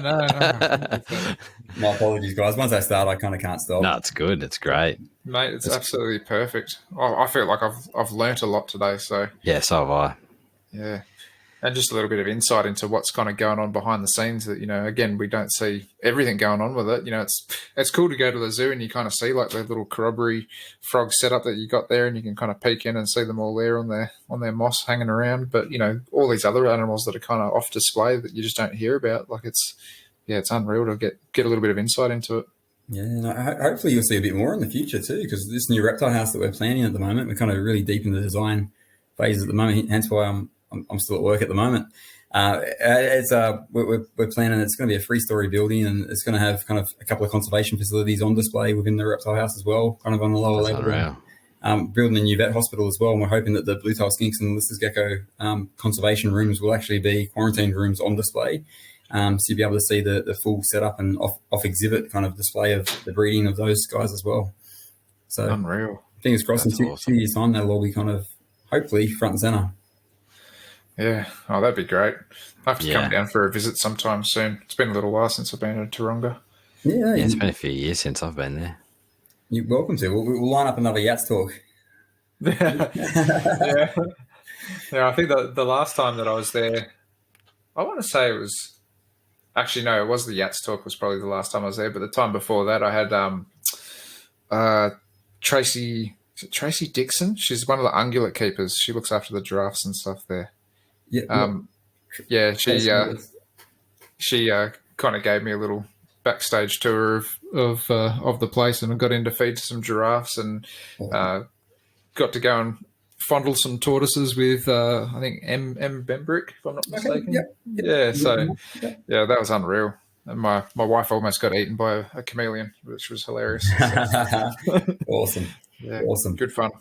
My apologies, guys. Once I start, I kind of can't stop. No, it's good. It's great. Mate, it's absolutely perfect. I feel like I've learnt a lot today. So yeah, so have I. Yeah. And just a little bit of insight into what's kind of going on behind the scenes that, again, we don't see everything going on with it. It's cool to go to the zoo and you kind of see like the little corroboree frog setup that you got there, and you can kind of peek in and see them all there on their moss hanging around. But, all these other animals that are kind of off display that you just don't hear about, like it's unreal to get a little bit of insight into it. Yeah, and hopefully you'll see a bit more in the future too, because this new reptile house that we're planning at the moment, we're kind of really deep in the design phase at the moment, hence why I'm still at work at the moment. We're planning it's going to be a 3-story building, and it's going to have kind of a couple of conservation facilities on display within the reptile house as well, kind of on the lower level. Building a new vet hospital as well, and we're hoping that the blue-tailed skinks and the Lister's gecko conservation rooms will actually be quarantine rooms on display. So you'll be able to see the full setup and off exhibit kind of display of the breeding of those guys as well. So unreal. Fingers crossed. That's in awesome. 2 years' time, they'll all be kind of hopefully front and center. Yeah. Oh, that'd be great. I have to come down for a visit sometime soon. It's been a little while since I've been to Taronga. Yeah, it's been a few years since I've been there. You're welcome to. We'll line up another Yats talk. Yeah, I think the last time that I was there, I want to say it was actually no, it was the Yats talk was probably the last time I was there, but the time before that I had Tracy Dixon. She's one of the ungulate keepers. She looks after the giraffes and stuff there. Yeah. She kind of gave me a little backstage tour of the place, and I got in to feed some giraffes and got to go and fondle some tortoises with I think M. Bembrick, if I'm not mistaken. That was unreal. And my wife almost got eaten by a chameleon, which was hilarious. Awesome. Yeah, awesome. Good fun.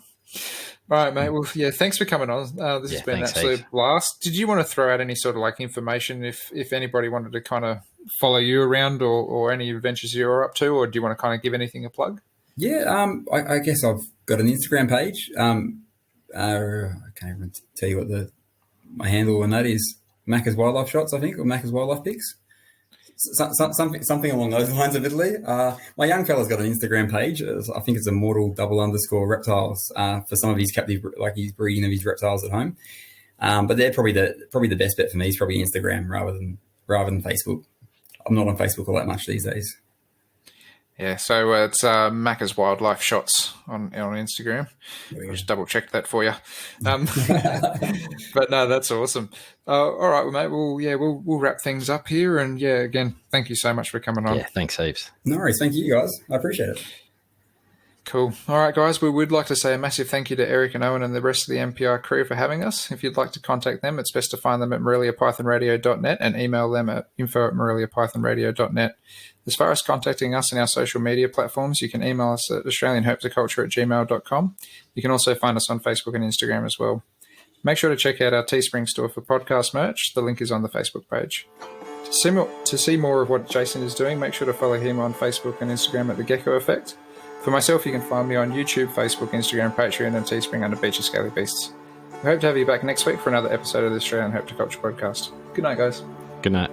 All right, mate. Well, yeah, thanks for coming on. This has been an absolute blast. Did you want to throw out any sort of like information if anybody wanted to kind of follow you around or any adventures you're up to, or do you want to kind of give anything a plug? Yeah, I guess I've got an Instagram page. I can't even tell you what my handle on that is. Macca's Wildlife Shots, I think, or Macca's Wildlife Pics. Something along those lines, admittedly. My young fella's got an Instagram page. I think it's immortal_reptiles for some of his captive, like he's breeding of his reptiles at home. But they're probably the best bet for me is probably Instagram rather than Facebook. I'm not on Facebook all that much these days. Yeah, so it's Macca's Wildlife Shots on Instagram. I'll just double check that for you. But no, that's awesome. All right, well, mate. We'll wrap things up here. And yeah, again, thank you so much for coming on. Yeah, thanks heaps. No worries. Thank you, guys. I appreciate it. Cool. All right, guys, we would like to say a massive thank you to Eric and Owen and the rest of the MPR crew for having us. If you'd like to contact them, it's best to find them at moreliapythonradio.net and email them at info@moreliapythonradio.net. As far as contacting us in our social media platforms, you can email us at australianherpetoculture@gmail.com. You can also find us on Facebook and Instagram as well. Make sure to check out our Teespring store for podcast merch. The link is on the Facebook page. To see more of what Jason is doing, make sure to follow him on Facebook and Instagram at The Gecko Effect. For myself, you can find me on YouTube, Facebook, Instagram, Patreon, and Teespring under Beach of Scaly Beasts. We hope to have you back next week for another episode of the Australian Herpetoculture podcast. Good night, guys. Good night.